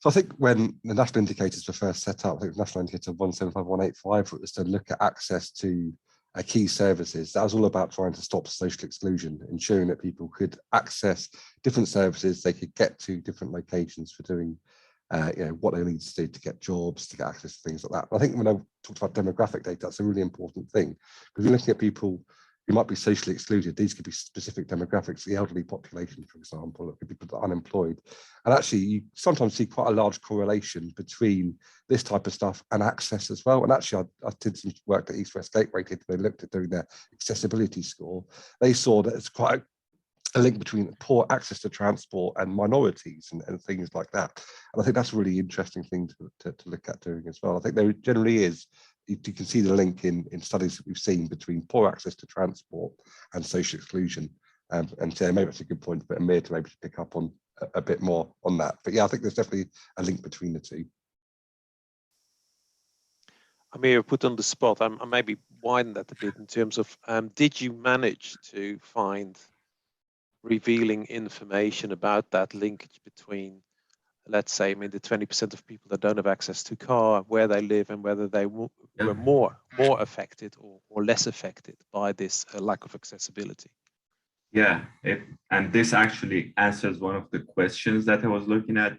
So I think when the national indicators were first set up, I think National Indicator 175185, 185 was to look at access to key services. That was all about trying to stop social exclusion, ensuring that people could access different services, they could get to different locations for doing what they need to do to get jobs, to get access to things like that. And I think when I talked about demographic data, that's a really important thing, because you're looking at people who might be socially excluded. These could be specific demographics, the elderly population, for example, it could be people that are unemployed. And actually, you sometimes see quite a large correlation between this type of stuff and access as well. And actually, I did some work that East West Gateway did. They looked at doing their accessibility score. They saw that it's quite a link between poor access to transport and minorities and things like that. And I think that's a really interesting thing to look at doing as well. I think there generally is, you can see the link in studies that we've seen between poor access to transport and social exclusion. And so maybe that's a good point for Amir to maybe pick up on a bit more on that. But yeah, I think there's definitely a link between the two. Amir, put on the spot, I maybe widen that a bit in terms of, did you manage to find revealing information about that linkage between, let's say, the 20% of people that don't have access to car, where they live, and whether they were more affected or less affected by this lack of accessibility? Yeah, and this actually answers one of the questions that I was looking at.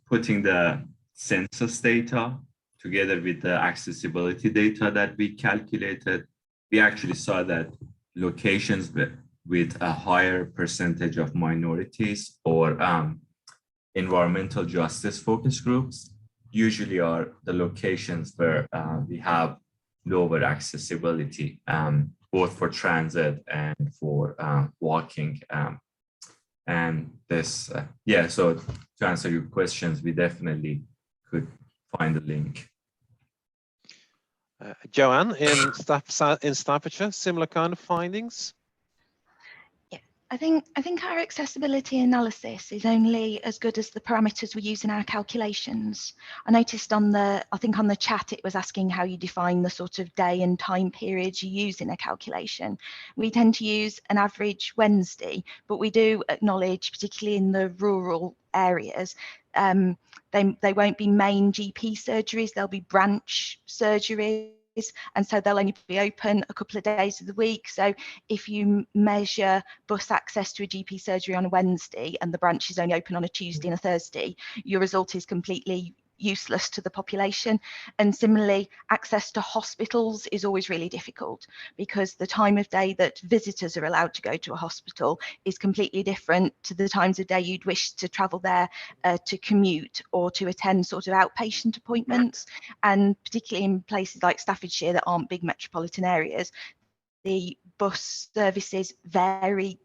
Putting the census data together with the accessibility data that we calculated, we actually saw that locations with a higher percentage of minorities or environmental justice focus groups usually are the locations where we have lower accessibility, both for transit and for walking. And this, so to answer your questions, we definitely could find a link. Joanne, in Staffordshire, similar kind of findings? Yeah, I think our accessibility analysis is only as good as the parameters we use in our calculations. I noticed on the chat it was asking how you define the sort of day and time periods you use in a calculation. We tend to use an average Wednesday, but we do acknowledge, particularly in the rural areas, they won't be main GP surgeries, they'll be branch surgeries, and so they'll only be open a couple of days of the week. So if you measure bus access to a GP surgery on a Wednesday and the branch is only open on a Tuesday and a Thursday, your result is completely useless to the population. And similarly, access to hospitals is always really difficult because the time of day that visitors are allowed to go to a hospital is completely different to the times of day you'd wish to travel there to commute or to attend sort of outpatient appointments. And particularly in places like Staffordshire that aren't big metropolitan areas, the bus services vary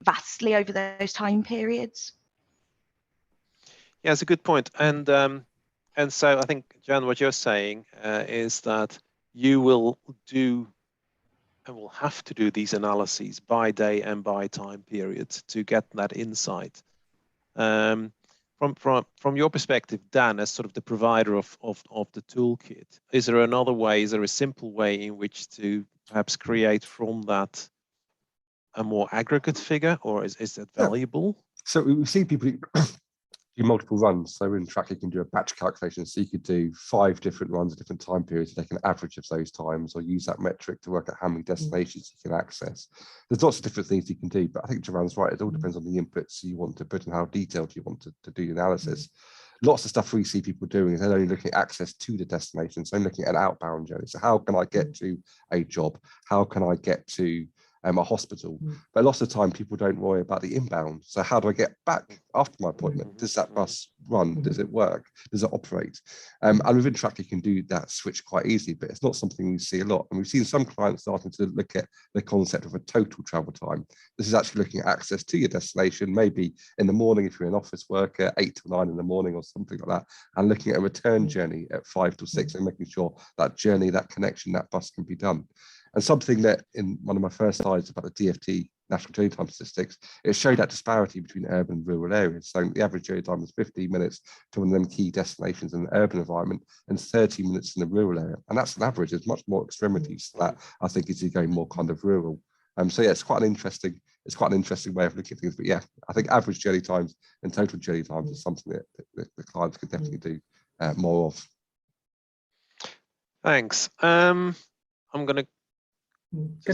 vastly over those time periods. Yeah, it's a good point. And so I think, Jan, what you're saying is that you will do and will have to do these analyses by day and by time periods to get that insight. From your perspective, Dan, as sort of the provider of the toolkit, is there another way, is there a simple way in which to perhaps create from that a more aggregate figure, or is that valuable? So we see people do multiple runs. So in Track, you can do a batch calculation. So you could do 5 different runs at different time periods, take an average of those times, or use that metric to work out how many destinations you can access. There's lots of different things you can do, but I think Joanne's right. It all depends on the inputs you want to put and how detailed you want to do the analysis. Lots of stuff we see people doing is they're only looking at access to the destination. So I'm looking at an outbound journey. So how can I get to a job? How can I get to a hospital. But lots of the time people don't worry about the inbound. So how do I get back after my appointment? Does that bus run? Does it work? Does it operate? And within Track, you can do that switch quite easily, but it's not something we see a lot. And we've seen some clients starting to look at the concept of a total travel time. This is actually looking at access to your destination, maybe in the morning if you're an office worker, 8 to 9 in the morning or something like that, and looking at a return journey at 5 to 6 and making sure that journey, that connection, that bus can be done. And something that in one of my first slides about the DFT national journey time statistics, it showed that disparity between urban and rural areas. So the average journey time was 15 minutes to one of them key destinations in an urban environment and 30 minutes in the rural area. And that's an average. There's much more extremities to that, I think, as you go more kind of rural. So yeah, it's quite an interesting way of looking at things. But yeah, I think average journey times and total journey times is something that the clients could definitely do more of. Thanks. I'm going to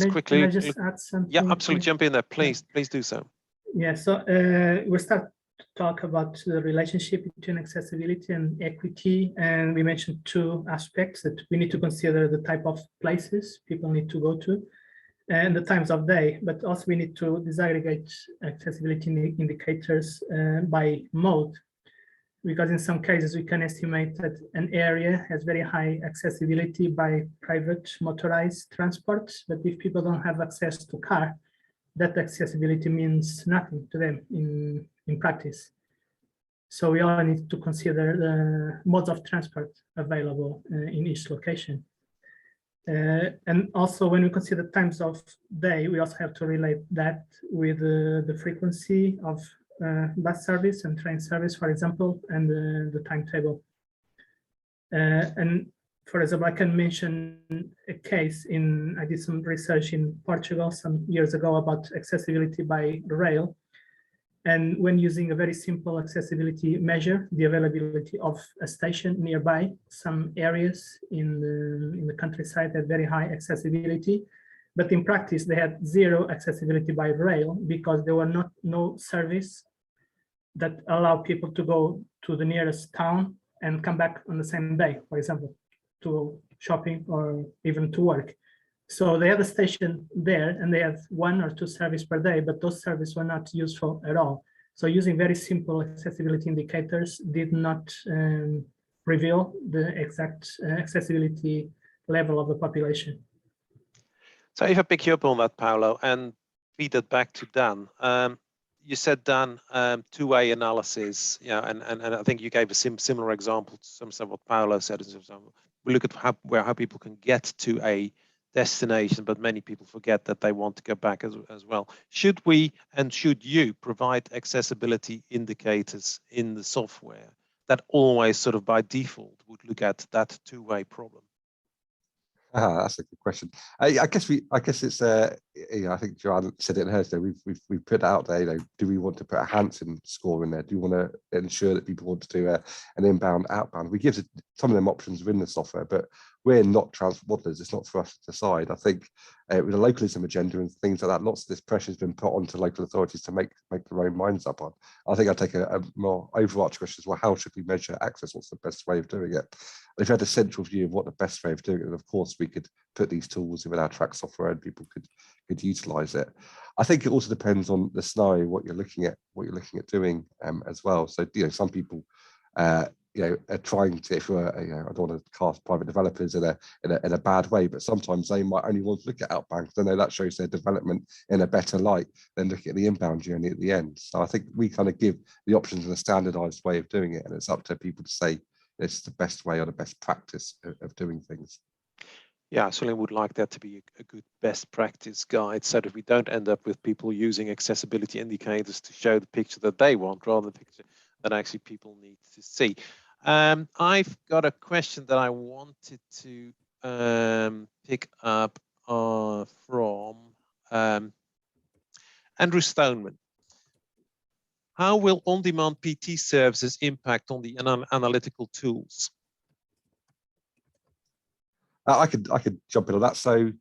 quickly. Can I just add something? Yeah, absolutely. Jump in there, please. Please do so. Yeah. So we start to talk about the relationship between accessibility and equity, and we mentioned two aspects that we need to consider: the type of places people need to go to, and the times of day. But also we need to disaggregate accessibility indicators by mode, because in some cases we can estimate that an area has very high accessibility by private motorized transport, but if people don't have access to car, that accessibility means nothing to them in practice. So we all need to consider the modes of transport available in each location. And also when we consider times of day, we also have to relate that with the frequency of bus service and train service, for example, and the timetable. And for example, I can mention a case I did some research in Portugal some years ago about accessibility by rail. And when using a very simple accessibility measure, the availability of a station nearby, some areas in the countryside had very high accessibility. But in practice, they had zero accessibility by rail because there were no service that allow people to go to the nearest town and come back on the same day, for example, to shopping or even to work. So they had a station there and they had 1 or 2 services per day, but those services were not useful at all. So using very simple accessibility indicators did not reveal the exact accessibility level of the population. So if I pick you up on that, Paulo, and feed it back to Dan, you said, Dan, two-way analysis, and I think you gave a similar example to some of what Paulo said. We look at how people can get to a destination, but many people forget that they want to go back as well. Should we and should you provide accessibility indicators in the software that always sort of by default would look at that two-way problem? That's a good question. I guess it's I think Joanne said it in hers. We've put out there. Do we want to put a Hansen score in there? Do you want to ensure that people want to do an inbound, outbound? We give some of them options within the software, but we're not transport modelers. It's not for us to decide. I think with the localism agenda and things like that, lots of this pressure has been put onto local authorities to make their own minds up on. I think I'd take a more overarching question as well. How should we measure access? What's the best way of doing it? If we had a central view of what the best way of doing it, then of course we could put these tools within our track software and people could utilize it. I think it also depends on the scenario, what you're looking at doing as well. So some people are trying to, if you're I don't want to cast private developers in a bad way, but sometimes they might only want to look at outbound because they know that shows their development in a better light than looking at the inbound journey at the end. So I think we kind of give the options in a standardized way of doing it, and it's up to people to say this is the best way or the best practice of doing things. Yeah, I certainly would like that to be a good best practice guide so that we don't end up with people using accessibility indicators to show the picture that they want rather than the picture that actually people need to see. I've got a question that I wanted to pick up from Andrew Stoneman. How will on-demand PT services impact on the analytical tools? I could jump in on that. So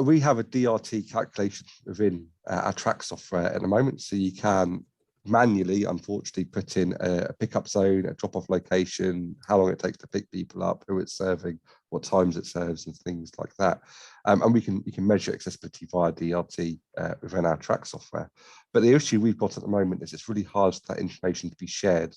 we have a DRT calculation within our track software at the moment. So you can manually, unfortunately, put in a pickup zone, a drop-off location, how long it takes to pick people up, who it's serving, what times it serves, and things like that. And we can measure accessibility via DRT within our track software. But the issue we've got at the moment is it's really hard for that information to be shared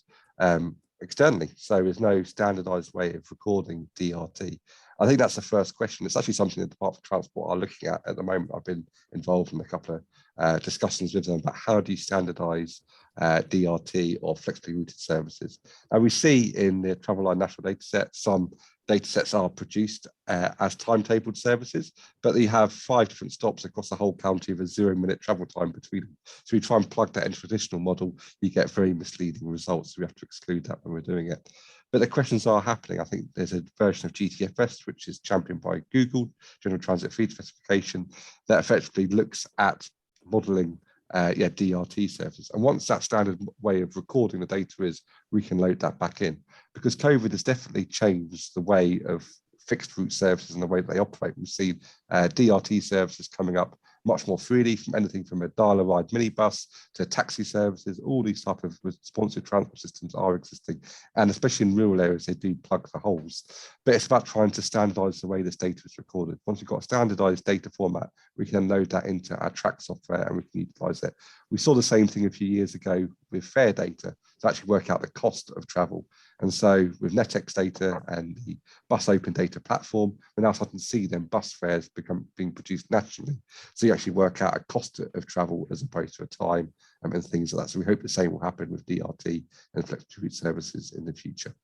externally. So there's no standardized way of recording DRT. I think that's the first question. It's actually something that the Department of Transport are looking at the moment. I've been involved in a couple of discussions with them about how do you standardize DRT or flexibly routed services. And we see in the Travelline National Dataset, some datasets are produced as timetabled services, but they have 5 different stops across the whole county with a 0-minute travel time between them. So we try and plug that into a traditional model, you get very misleading results. So we have to exclude that when we're doing it. But the questions are happening. I think there's a version of GTFS, which is championed by Google, General Transit Fleet Specification, that effectively looks at modeling DRT services. And once that standard way of recording the data is, we can load that back in. Because COVID has definitely changed the way of fixed route services and the way that they operate. We've seen DRT services coming up much more freely, from anything from a dial-a-ride minibus to taxi services. All these type of responsive transport systems are existing, and especially in rural areas, they do plug the holes. But it's about trying to standardize the way this data is recorded. Once we've got a standardized data format, we can then load that into our track software and we can utilize it. We saw the same thing a few years ago with fare data to actually work out the cost of travel. And so with NetX data and the Bus Open Data platform, we're now starting to see them bus fares being produced nationally. So you actually work out a cost of travel as opposed to a time and things like that. So we hope the same will happen with DRT and flexible route services in the future.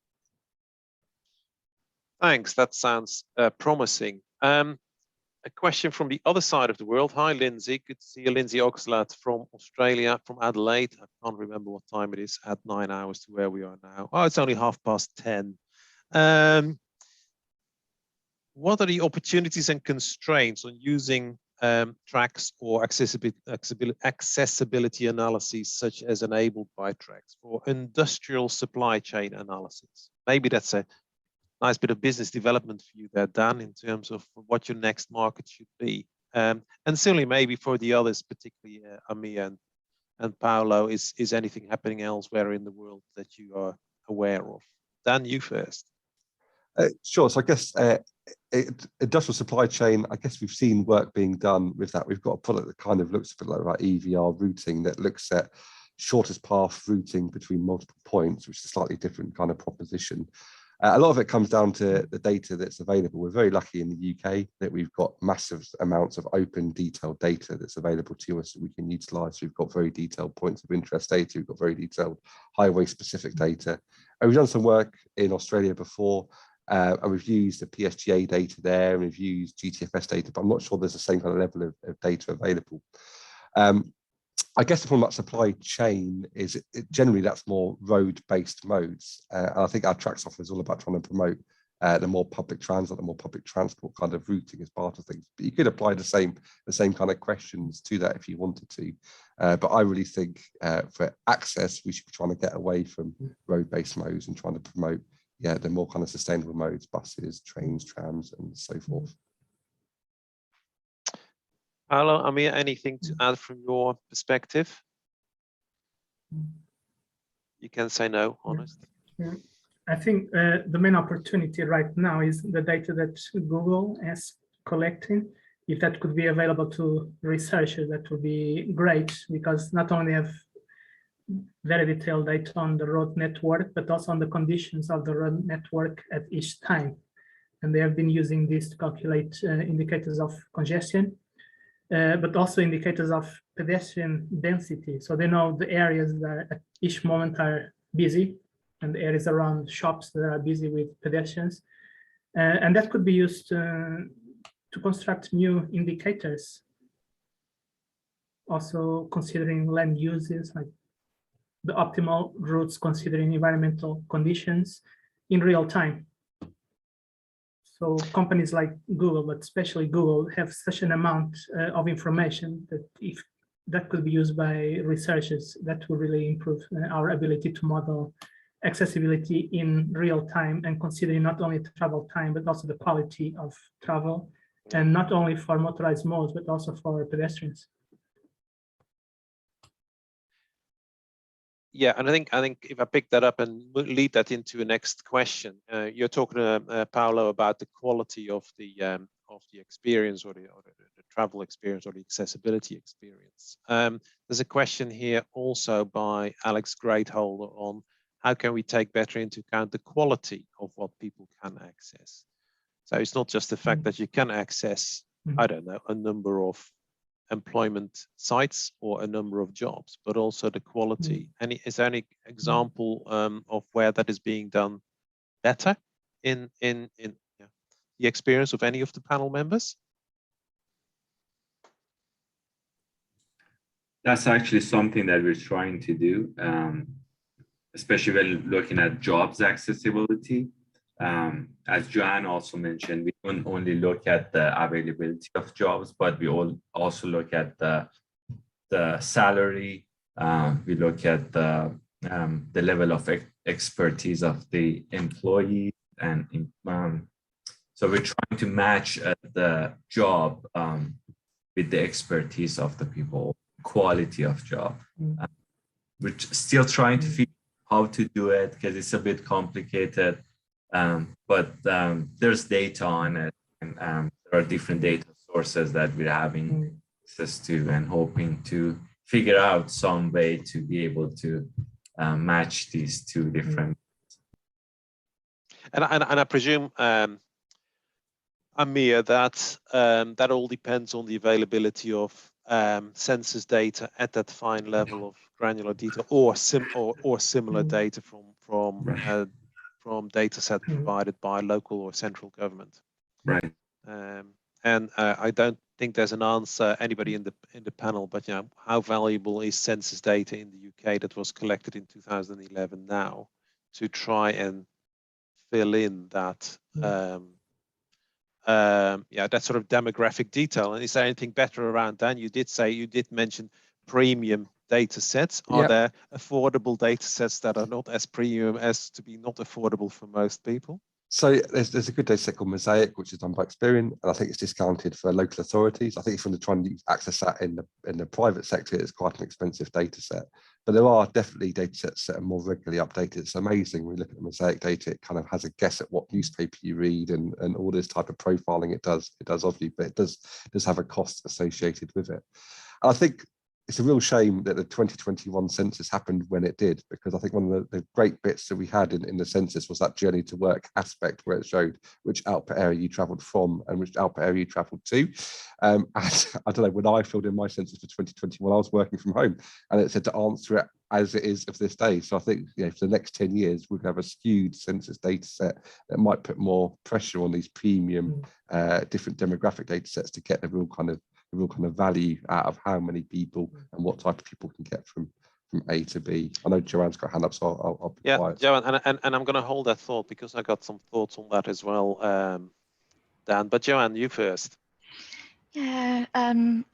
Thanks, that sounds promising. A question from the other side of the world. Hi, Lindsay. Good to see you, Lindsay Oxlade from Australia, from Adelaide. I can't remember what time it is. Add 9 hours to where we are now. Oh, it's only 10:30. What are the opportunities and constraints on using tracks or accessibility analyses, such as enabled by tracks, for industrial supply chain analysis? Maybe that's a nice bit of business development for you there, Dan, in terms of what your next market should be. And certainly maybe for the others, particularly Amir and Paulo, is anything happening elsewhere in the world that you are aware of? Dan, you first. Sure. So I guess industrial supply chain, I guess we've seen work being done with that. We've got a product that kind of looks a bit like EVR routing, that looks at shortest path routing between multiple points, which is a slightly different kind of proposition. A lot of it comes down to the data that's available. We're very lucky in the UK that we've got massive amounts of open, detailed data that's available to us that we can utilise. We've got very detailed points of interest data. We've got very detailed highway-specific data. And we've done some work in Australia before, and we've used the PSGA data there, and we've used GTFS data, but I'm not sure there's the same kind of level of data available. I guess the problem about supply chain is generally that's more road-based modes. And I think our track software is all about trying to promote the more public transit, the more public transport kind of routing as part of things. But you could apply the same kind of questions to that if you wanted to. But I really think for access, we should be trying to get away from road-based modes and trying to promote the more kind of sustainable modes, buses, trains, trams, and so forth. Paulo, Amir, anything to add from your perspective? You can say no, honest. Yeah. I think the main opportunity right now is the data that Google is collecting. If that could be available to researchers, that would be great, because not only have very detailed data on the road network, but also on the conditions of the road network at each time. And they have been using this to calculate indicators of congestion, but also indicators of pedestrian density. So they know the areas that at each moment are busy and the areas around shops that are busy with pedestrians. And that could be used to construct new indicators. Also considering land uses, like the optimal routes, considering environmental conditions in real time. So companies like Google, but especially Google, have such an amount of information that if that could be used by researchers, that will really improve our ability to model accessibility in real time, and considering not only travel time, but also the quality of travel, and not only for motorized modes, but also for pedestrians. Yeah, and I think if I pick that up and lead that into a next question, you're talking to Paulo about the quality of the experience or the travel experience or the accessibility experience. There's a question here also by Alex Greatholder on how can we take better into account the quality of what people can access. So it's not just the fact that you can access, I don't know, a number of employment sites or a number of jobs, but also the quality. Is there any example of where that is being done better in the experience of any of the panel members? That's actually something that we're trying to do, especially when looking at jobs accessibility. As Joanne also mentioned, we don't only look at the availability of jobs, but we also look at the salary. We look at the level of expertise of the employee, and so we're trying to match the job with the expertise of the people, quality of job. We're still trying to figure out how to do it because it's a bit complicated. But there's data on it, and there are different data sources that we're having access to and hoping to figure out some way to be able to match these two different. And I presume, Amir, that that all depends on the availability of census data at that fine level of granular detail, or similar data from data set provided by local or central government. Right. And I don't think there's an answer, anybody in the panel, but how valuable is census data in the UK that was collected in 2011 now to try and fill in that that sort of demographic detail? And is there anything better around that? You did mention premium data sets. Are there affordable data sets that are not as premium as to be not affordable for most people? So there's a good data set called Mosaic, which is done by Experian, and I think it's discounted for local authorities. I think if you want to try and access that in the private sector, it's quite an expensive data set. But there are definitely data sets that are more regularly updated. It's amazing when we look at the Mosaic data, it kind of has a guess at what newspaper you read and all this type of profiling it does of you, but it does have a cost associated with it. And I think it's a real shame that the 2021 census happened when it did, because I think one of the great bits that we had in the census was that journey to work aspect, where it showed which output area you travelled from and which output area you travelled to. And I don't know, when I filled in my census for 2021, I was working from home, and it said to answer it as it is of this day. So I think for the next 10 years, we're going to have a skewed census data set that might put more pressure on these premium different demographic data sets to get the real kind of value out of how many people and what type of people can get from A to B. I know Joanne's got a hand up, so I'll be quiet. Joanne, and I'm going to hold that thought because I got some thoughts on that as well, Dan. But Joanne, you first. Yeah, I'm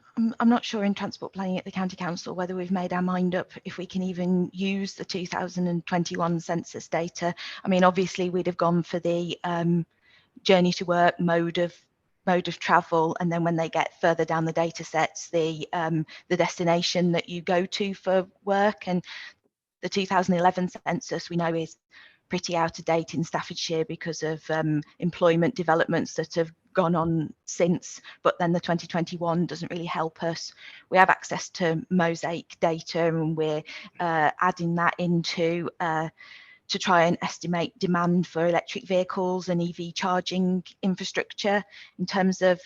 not sure in transport planning at the county council whether we've made our mind up if we can even use the 2021 census data. I mean, obviously we'd have gone for the journey to work mode of travel, and then when they get further down the data sets, the destination that you go to for work. And the 2011 census we know is pretty out of date in Staffordshire because of employment developments that have gone on since, but then the 2021 doesn't really help us. We have access to Mosaic data, and we're adding that into to try and estimate demand for electric vehicles and EV charging infrastructure. In terms of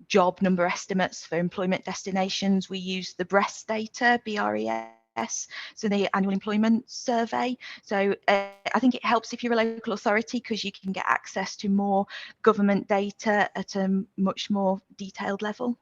job number estimates for employment destinations, we use the BRES data, BRES, so the annual employment survey. So I think it helps if you're a local authority because you can get access to more government data at a much more detailed level.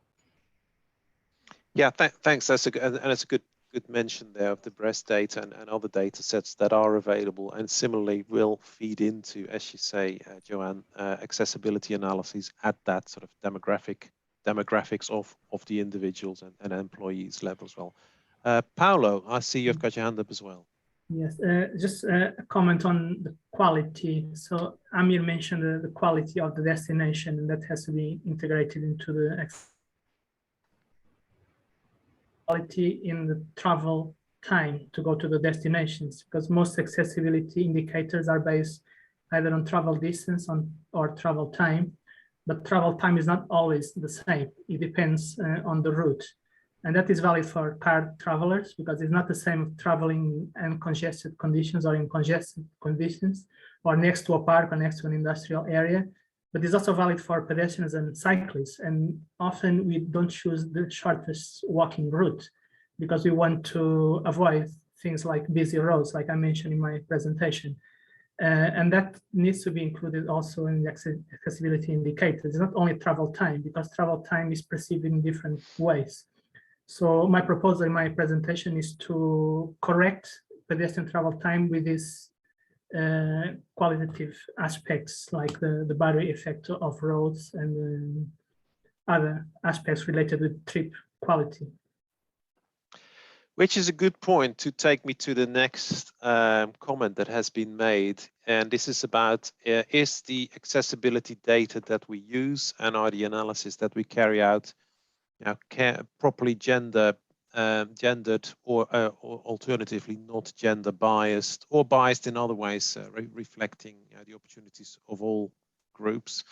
Yeah, thanks. That's a good mention there of the BRES data and other data sets that are available, and similarly will feed into, as you say, Joanne, accessibility analyses at that sort of demographics of the individuals and employees level as well. Paulo, I see you've got your hand up as well. Yes, just a comment on the quality. So Amir mentioned the quality of the destination, and that has to be integrated into the quality in the travel time to go to the destinations, because most accessibility indicators are based either on travel distance or travel time, but travel time is not always the same. It depends on the route. And that is valid for car travelers, because it's not the same traveling in congested conditions or in congested conditions, or next to a park or next to an industrial area. But it's also valid for pedestrians and cyclists. And often we don't choose the shortest walking route because we want to avoid things like busy roads, like I mentioned in my presentation. And that needs to be included also in the accessibility indicators. It's not only travel time, because travel time is perceived in different ways. So my proposal in my presentation is to correct pedestrian travel time with these qualitative aspects, like the barrier effect of roads and other aspects related with trip quality. Which is a good point to take me to the next comment that has been made. And this is about, is the accessibility data that we use and are the analysis that we carry out properly gendered or alternatively not gender biased or biased in other ways, reflecting the opportunities of all groups,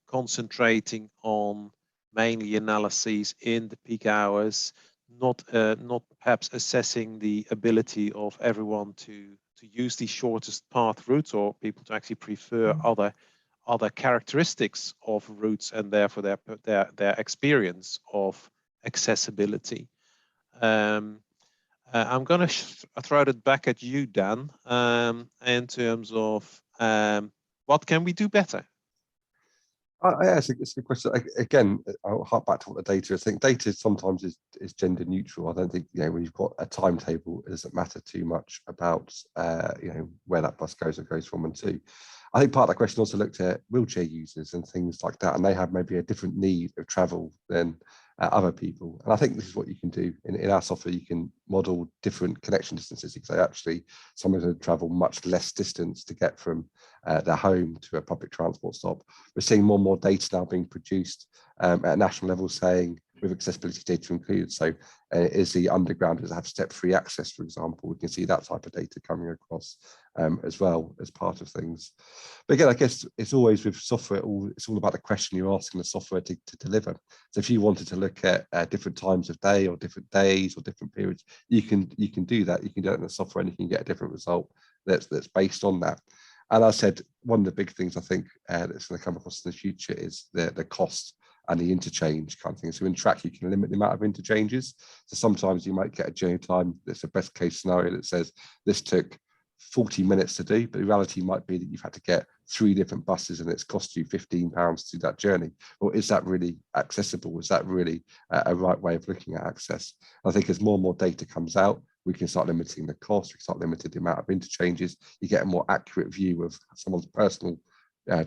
concentrating on mainly analyses in the peak hours, not perhaps assessing the ability of everyone to use the shortest path routes, or people to actually prefer other characteristics of routes and therefore their experience of accessibility. I'm going to throw it back at you, Dan, in terms of what can we do better? Yeah, it's a good question. Again, I'll hark back to what the data is. I think data sometimes is gender neutral. I don't think, when you've got a timetable, it doesn't matter too much about, where that bus goes or goes from and to. I think part of that question also looked at wheelchair users and things like that, and they have maybe a different need of travel than other people. And I think this is what you can do in our software. You can model different connection distances. You can say, actually, someone's going to travel much less distance to get from their home to a public transport stop. We're seeing more and more data now being produced at a national level saying, with accessibility data included. So is the underground, does it have step-free access, for example? We can see that type of data coming across as well as part of things. But again, I guess it's always with software, it's all about the question you're asking the software to deliver. So if you wanted to look at different times of day or different days or different periods, you can do that. You can do it in the software and you can get a different result that's based on that. And I said, one of the big things I think that's going to come across in the future is the cost and the interchange kind of thing. So in track, you can limit the amount of interchanges. So sometimes you might get a journey time that's a best case scenario that says this took 40 minutes to do, but the reality might be that you've had to get 3 different buses and it's cost you £15 to do that journey. Or is that really accessible? Is that really a right way of looking at access? I think as more and more data comes out, we can start limiting the cost, we can start limiting the amount of interchanges. You get a more accurate view of someone's personal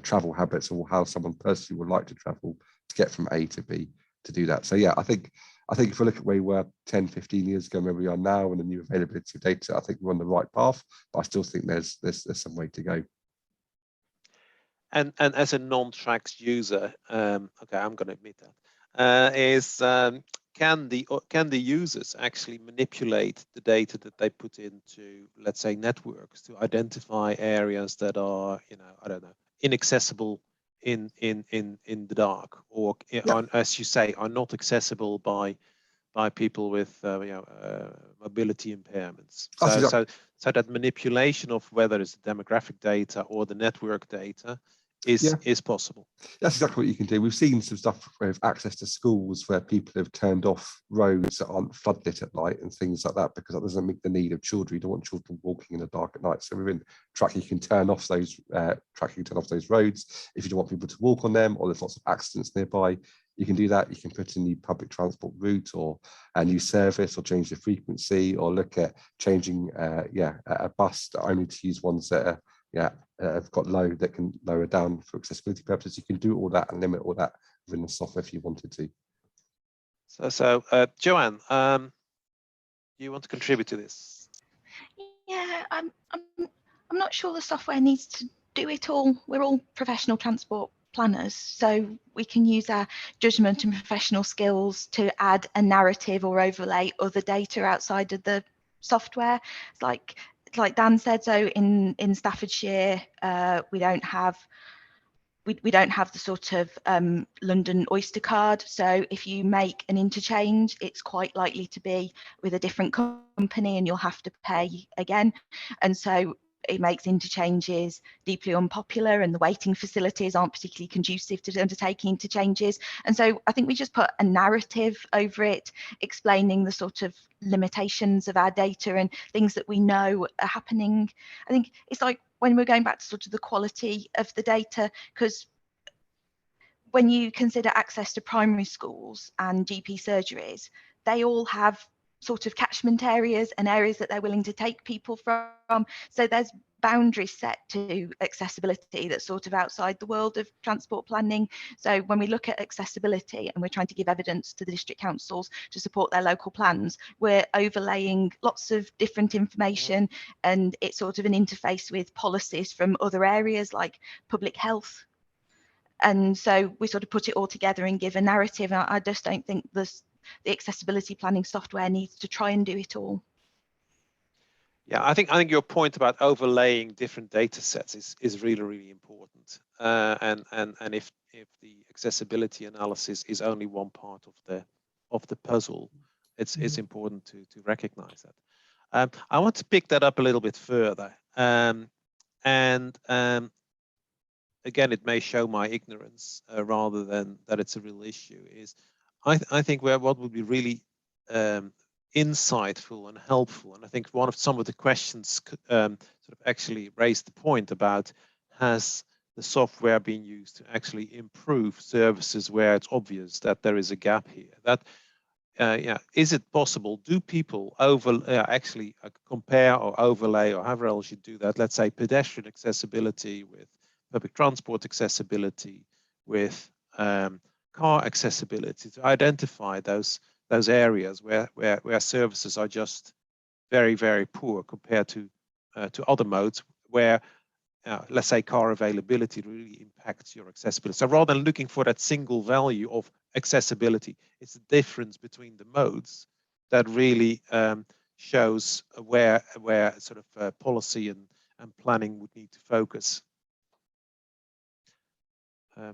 travel habits or how someone personally would like to travel to get from A to B to do that. So yeah, I think if we look at where we were 10, 15 years ago, where we are now and the new availability of data, I think we're on the right path, but I still think there's some way to go. And as a non-tracks user, okay, I'm going to admit that, can the users actually manipulate the data that they put into, let's say, networks to identify areas that are, I don't know, inaccessible in the dark, or as you say, are not accessible by people with mobility impairments. So that manipulation of whether it's the demographic data or the network data is possible. That's exactly what you can do. We've seen some stuff with access to schools where people have turned off roads that aren't floodlit at night and things like that, because that doesn't meet the need of children. You don't want children walking in the dark at night. So within track, you can turn off those roads if you don't want people to walk on them, or there's lots of accidents nearby. You can do that. You can put a new public transport route or a new service, or change the frequency, or look at changing a bus that only to use ones that are have got low, that can lower down for accessibility purposes. You can do all that and limit all that within the software if you wanted to. So Joanne, you want to contribute to this? Yeah, I'm not sure the software needs to do it all. We're all professional transport planners. So we can use our judgment and professional skills to add a narrative or overlay other data outside of the software. It's like Dan said, so in Staffordshire, we don't have the sort of London Oyster card. So if you make an interchange, it's quite likely to be with a different company and you'll have to pay again. And so it makes interchanges deeply unpopular, and the waiting facilities aren't particularly conducive to undertaking interchanges. And so I think we just put a narrative over it, explaining the sort of limitations of our data and things that we know are happening. I think it's like when we're going back to sort of the quality of the data, because when you consider access to primary schools and GP surgeries, they all have sort of catchment areas and areas that they're willing to take people from. So there's boundaries set to accessibility that's sort of outside the world of transport planning. So when we look at accessibility and we're trying to give evidence to the district councils to support their local plans, we're overlaying lots of different information, and it's sort of an interface with policies from other areas like public health. And so we sort of put it all together and give a narrative. I just don't think the accessibility planning software needs to try and do it all. Yeah, I think your point about overlaying different data sets is really important. And if the accessibility analysis is only one part of the puzzle, it's important to recognize that. I want to pick that up a little bit further. Again, it may show my ignorance rather than that it's a real issue. I think what would be really insightful and helpful, and I think some of the questions sort of actually raised the point about, has the software been used to actually improve services where it's obvious that there is a gap here? That is it possible? Do people actually compare or overlay, or however else you do that? Let's say pedestrian accessibility with public transport accessibility, with car accessibility, to identify those areas where services are just very poor compared to other modes where let's say car availability really impacts your accessibility. So rather than looking for that single value of accessibility, it's the difference between the modes that really shows where sort of policy and planning would need to focus.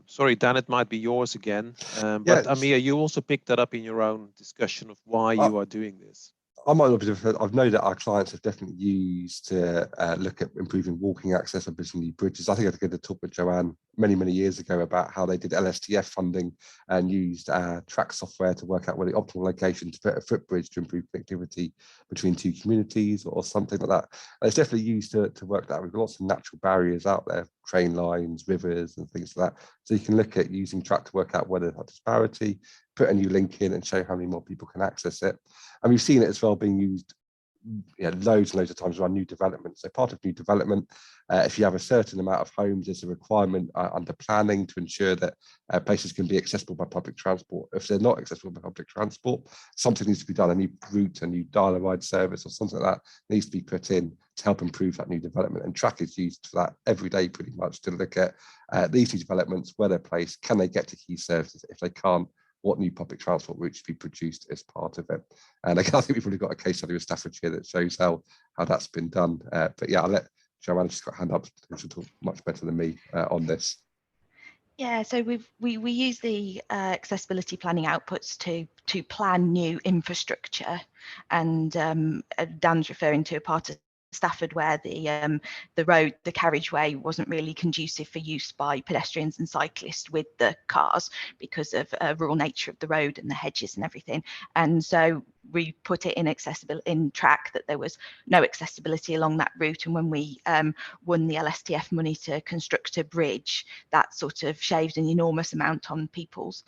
Sorry, Dan, it might be yours again. But Amir, you also picked that up in your own discussion of why you are doing this. I might not be different. I've known that our clients have definitely used to look at improving walking access and building new bridges. I think I did a talk with Joanne many years ago about how they did LSTF funding and used track software to work out where the optimal location to put a footbridge to improve connectivity between two communities or something like that. And it's definitely used to work that. We've got lots of natural barriers out there, train lines, rivers and things like that. So you can look at using track to work out where there's a disparity, put a new link in and show how many more people can access it. And we've seen it as well being used loads and loads of times around new development. So part of new development, if you have a certain amount of homes, there's a requirement under planning to ensure that places can be accessible by public transport. If they're not accessible by public transport, something needs to be done, a new route, a new dial-a-ride service or something like that needs to be put in to help improve that new development. And track is used for that every day pretty much, to look at these new developments, where they're placed, can they get to key services? If they can't, what new public transport routes should be produced as part of it? And again, I think we've already got a case study with Staffordshire that shows how that's been done. But yeah, I'll let Joanne, she's got a hand up, she'll talk much better than me on this. Yeah, so we use the accessibility planning outputs to plan new infrastructure, and Dan's referring to a part of Stafford where the road, the carriageway wasn't really conducive for use by pedestrians and cyclists with the cars because of rural nature of the road and the hedges and everything. And so we put it in track that there was no accessibility along that route. And when we won the LSTF money to construct a bridge, that sort of shaved an enormous amount on people's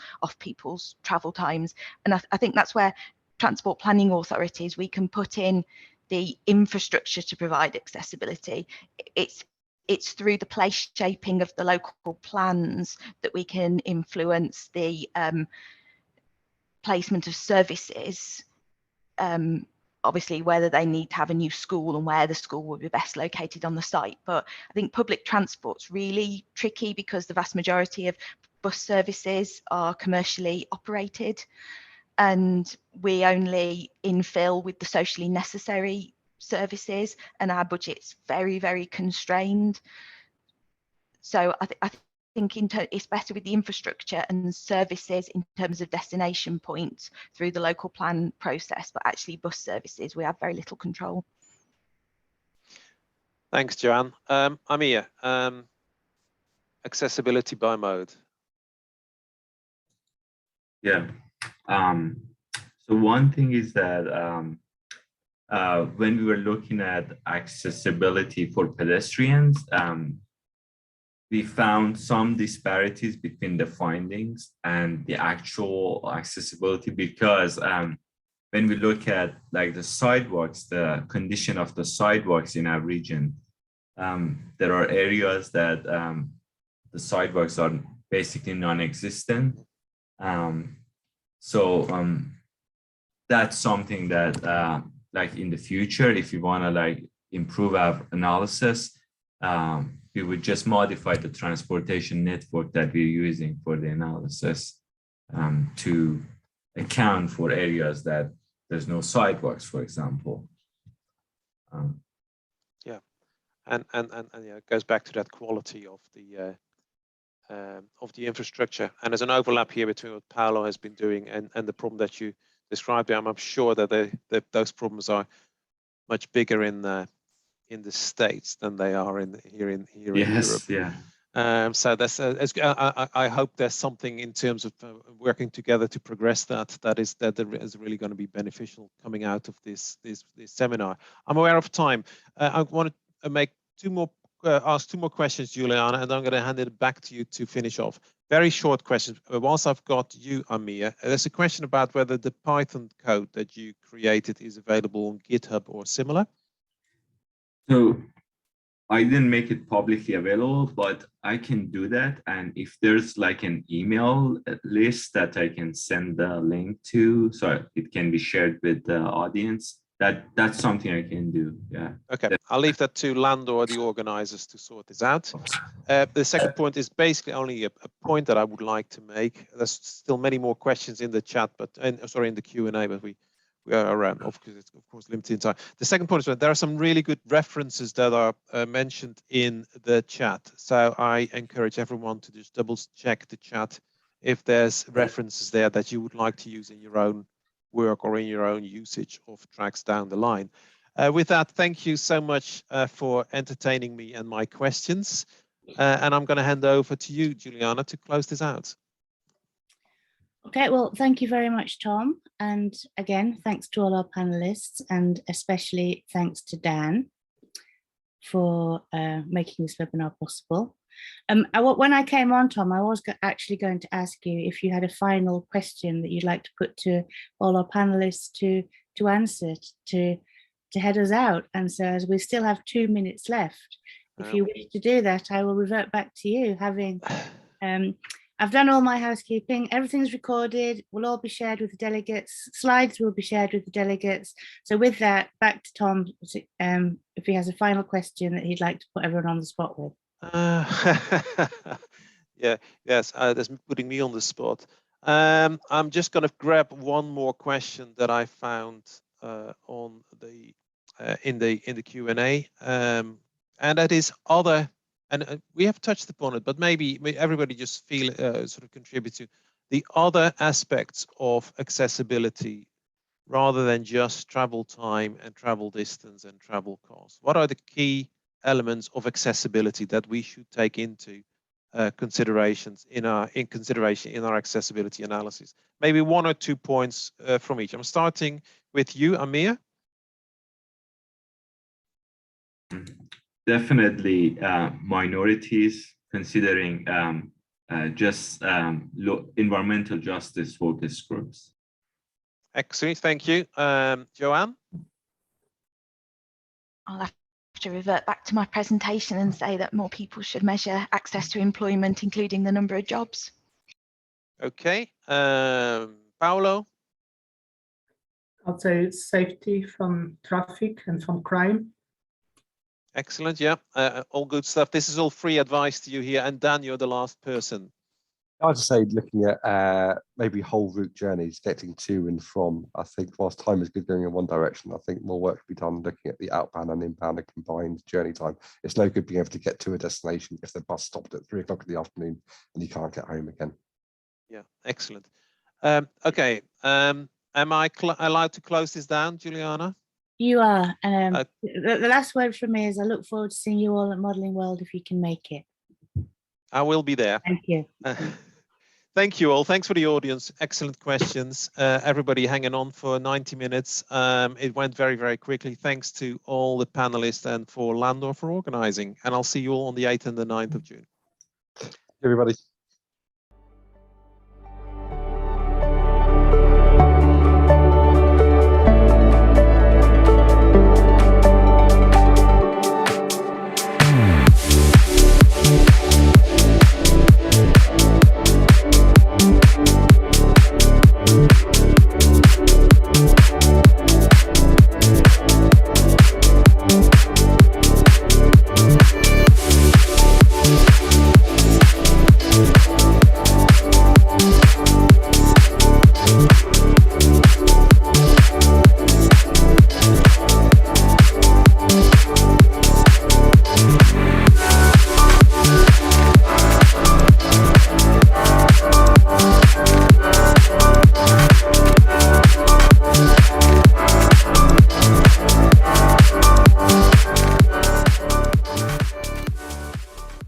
travel times. And I think that's where transport planning authorities, we can put in the infrastructure to provide accessibility. It's through the place shaping of the local plans that we can influence the placement of services obviously whether they need to have a new school and where the school would be best located on the site. But I think public transport's really tricky because the vast majority of bus services are commercially operated, and we only infill with the socially necessary services, and our budget's very, very constrained. So I think it's better with the infrastructure and services in terms of destination points through the local plan process, but actually bus services, we have very little control. Thanks, Joanne. Amir, accessibility by mode. Yeah. So one thing is that when we were looking at accessibility for pedestrians, we found some disparities between the findings and the actual accessibility, because when we look at like the sidewalks, the condition of the sidewalks in our region, there are areas that the sidewalks are basically non-existent. That's something that like in the future, if you want to like improve our analysis, we would just modify the transportation network that we're using for the analysis to account for areas that there's no sidewalks, for example. Yeah, and yeah, it goes back to that quality of the infrastructure. And there's an overlap here between what Paulo has been doing and the problem that you described. I'm sure that those problems are much bigger in the States than they are here in Europe. Yeah. So that's I hope there's something in terms of working together to progress that is really going to be beneficial coming out of this seminar. I'm aware of time. I want to make ask two more questions, Juliana, and I'm going to hand it back to you to finish off. Very short questions. Whilst I've got you, Amir, there's a question about whether the Python code that you created is available on GitHub or similar. So I didn't make it publicly available, but I can do that. And if there's like an email list that I can send the link to, so it can be shared with the audience, that's something I can do. Yeah. Okay, I'll leave that to Lando or the organizers to sort this out. The second point is basically only a point that I would like to make. There's still many more questions in the chat, sorry, in the Q&A, but we are around, of course, limited in time. The second point is that there are some really good references that are mentioned in the chat. So I encourage everyone to just double check the chat if there's references there that you would like to use in your own work or in your own usage of tracks down the line. With that, thank you so much for entertaining me and my questions. And I'm going to hand over to you, Juliana, to close this out. Okay, well, thank you very much, Tom. And again, thanks to all our panelists, and especially thanks to Dan for making this webinar possible. When I came on, Tom, I was actually going to ask you if you had a final question that you'd like to put to all our panelists to answer, to head us out. And so as we still have 2 minutes left, if you wish to do that, I will revert back to you, having I've done all my housekeeping. Everything's recorded, will all be shared with the delegates. Slides will be shared with the delegates. So with that, back to Tom, if he has a final question that he'd like to put everyone on the spot with. Yeah, yes, that's putting me on the spot. I'm just going to grab one more question that I found on the in the Q&A, and that is other. And we have touched upon it, but maybe everybody just feel sort of contribute to the other aspects of accessibility rather than just travel time and travel distance and travel cost. What are the key elements of accessibility that we should take into considerations in our accessibility analysis? Maybe 1 or 2 points from each. I'm starting with you, Amir. Definitely minorities, considering just environmental justice focus groups. Excellent, thank you. Joanne? I'll have to revert back to my presentation and say that more people should measure access to employment, including the number of jobs. Okay, Paulo? I'd say safety from traffic and from crime. Excellent. Yeah, all good stuff. This is all free advice to you here. And Dan, you're the last person. I'd say looking at maybe whole route journeys, getting to and from. I think whilst time is good going in one direction, I think more work can be done looking at the outbound and inbound and combined journey time. It's no good being able to get to a destination if the bus stopped at 3 o'clock in the afternoon and you can't get home again. Yeah, excellent. Okay, am I allowed to close this down, Juliana? You are. The last word from me is I look forward to seeing you all at Modelling World if you can make it. I will be there. Thank you. Thank you all. Thanks for the audience. Excellent questions. Everybody hanging on for 90 minutes. It went very, very quickly. Thanks to all the panelists and for Landor for organizing. And I'll see you all on the 8th and the 9th of June. Everybody.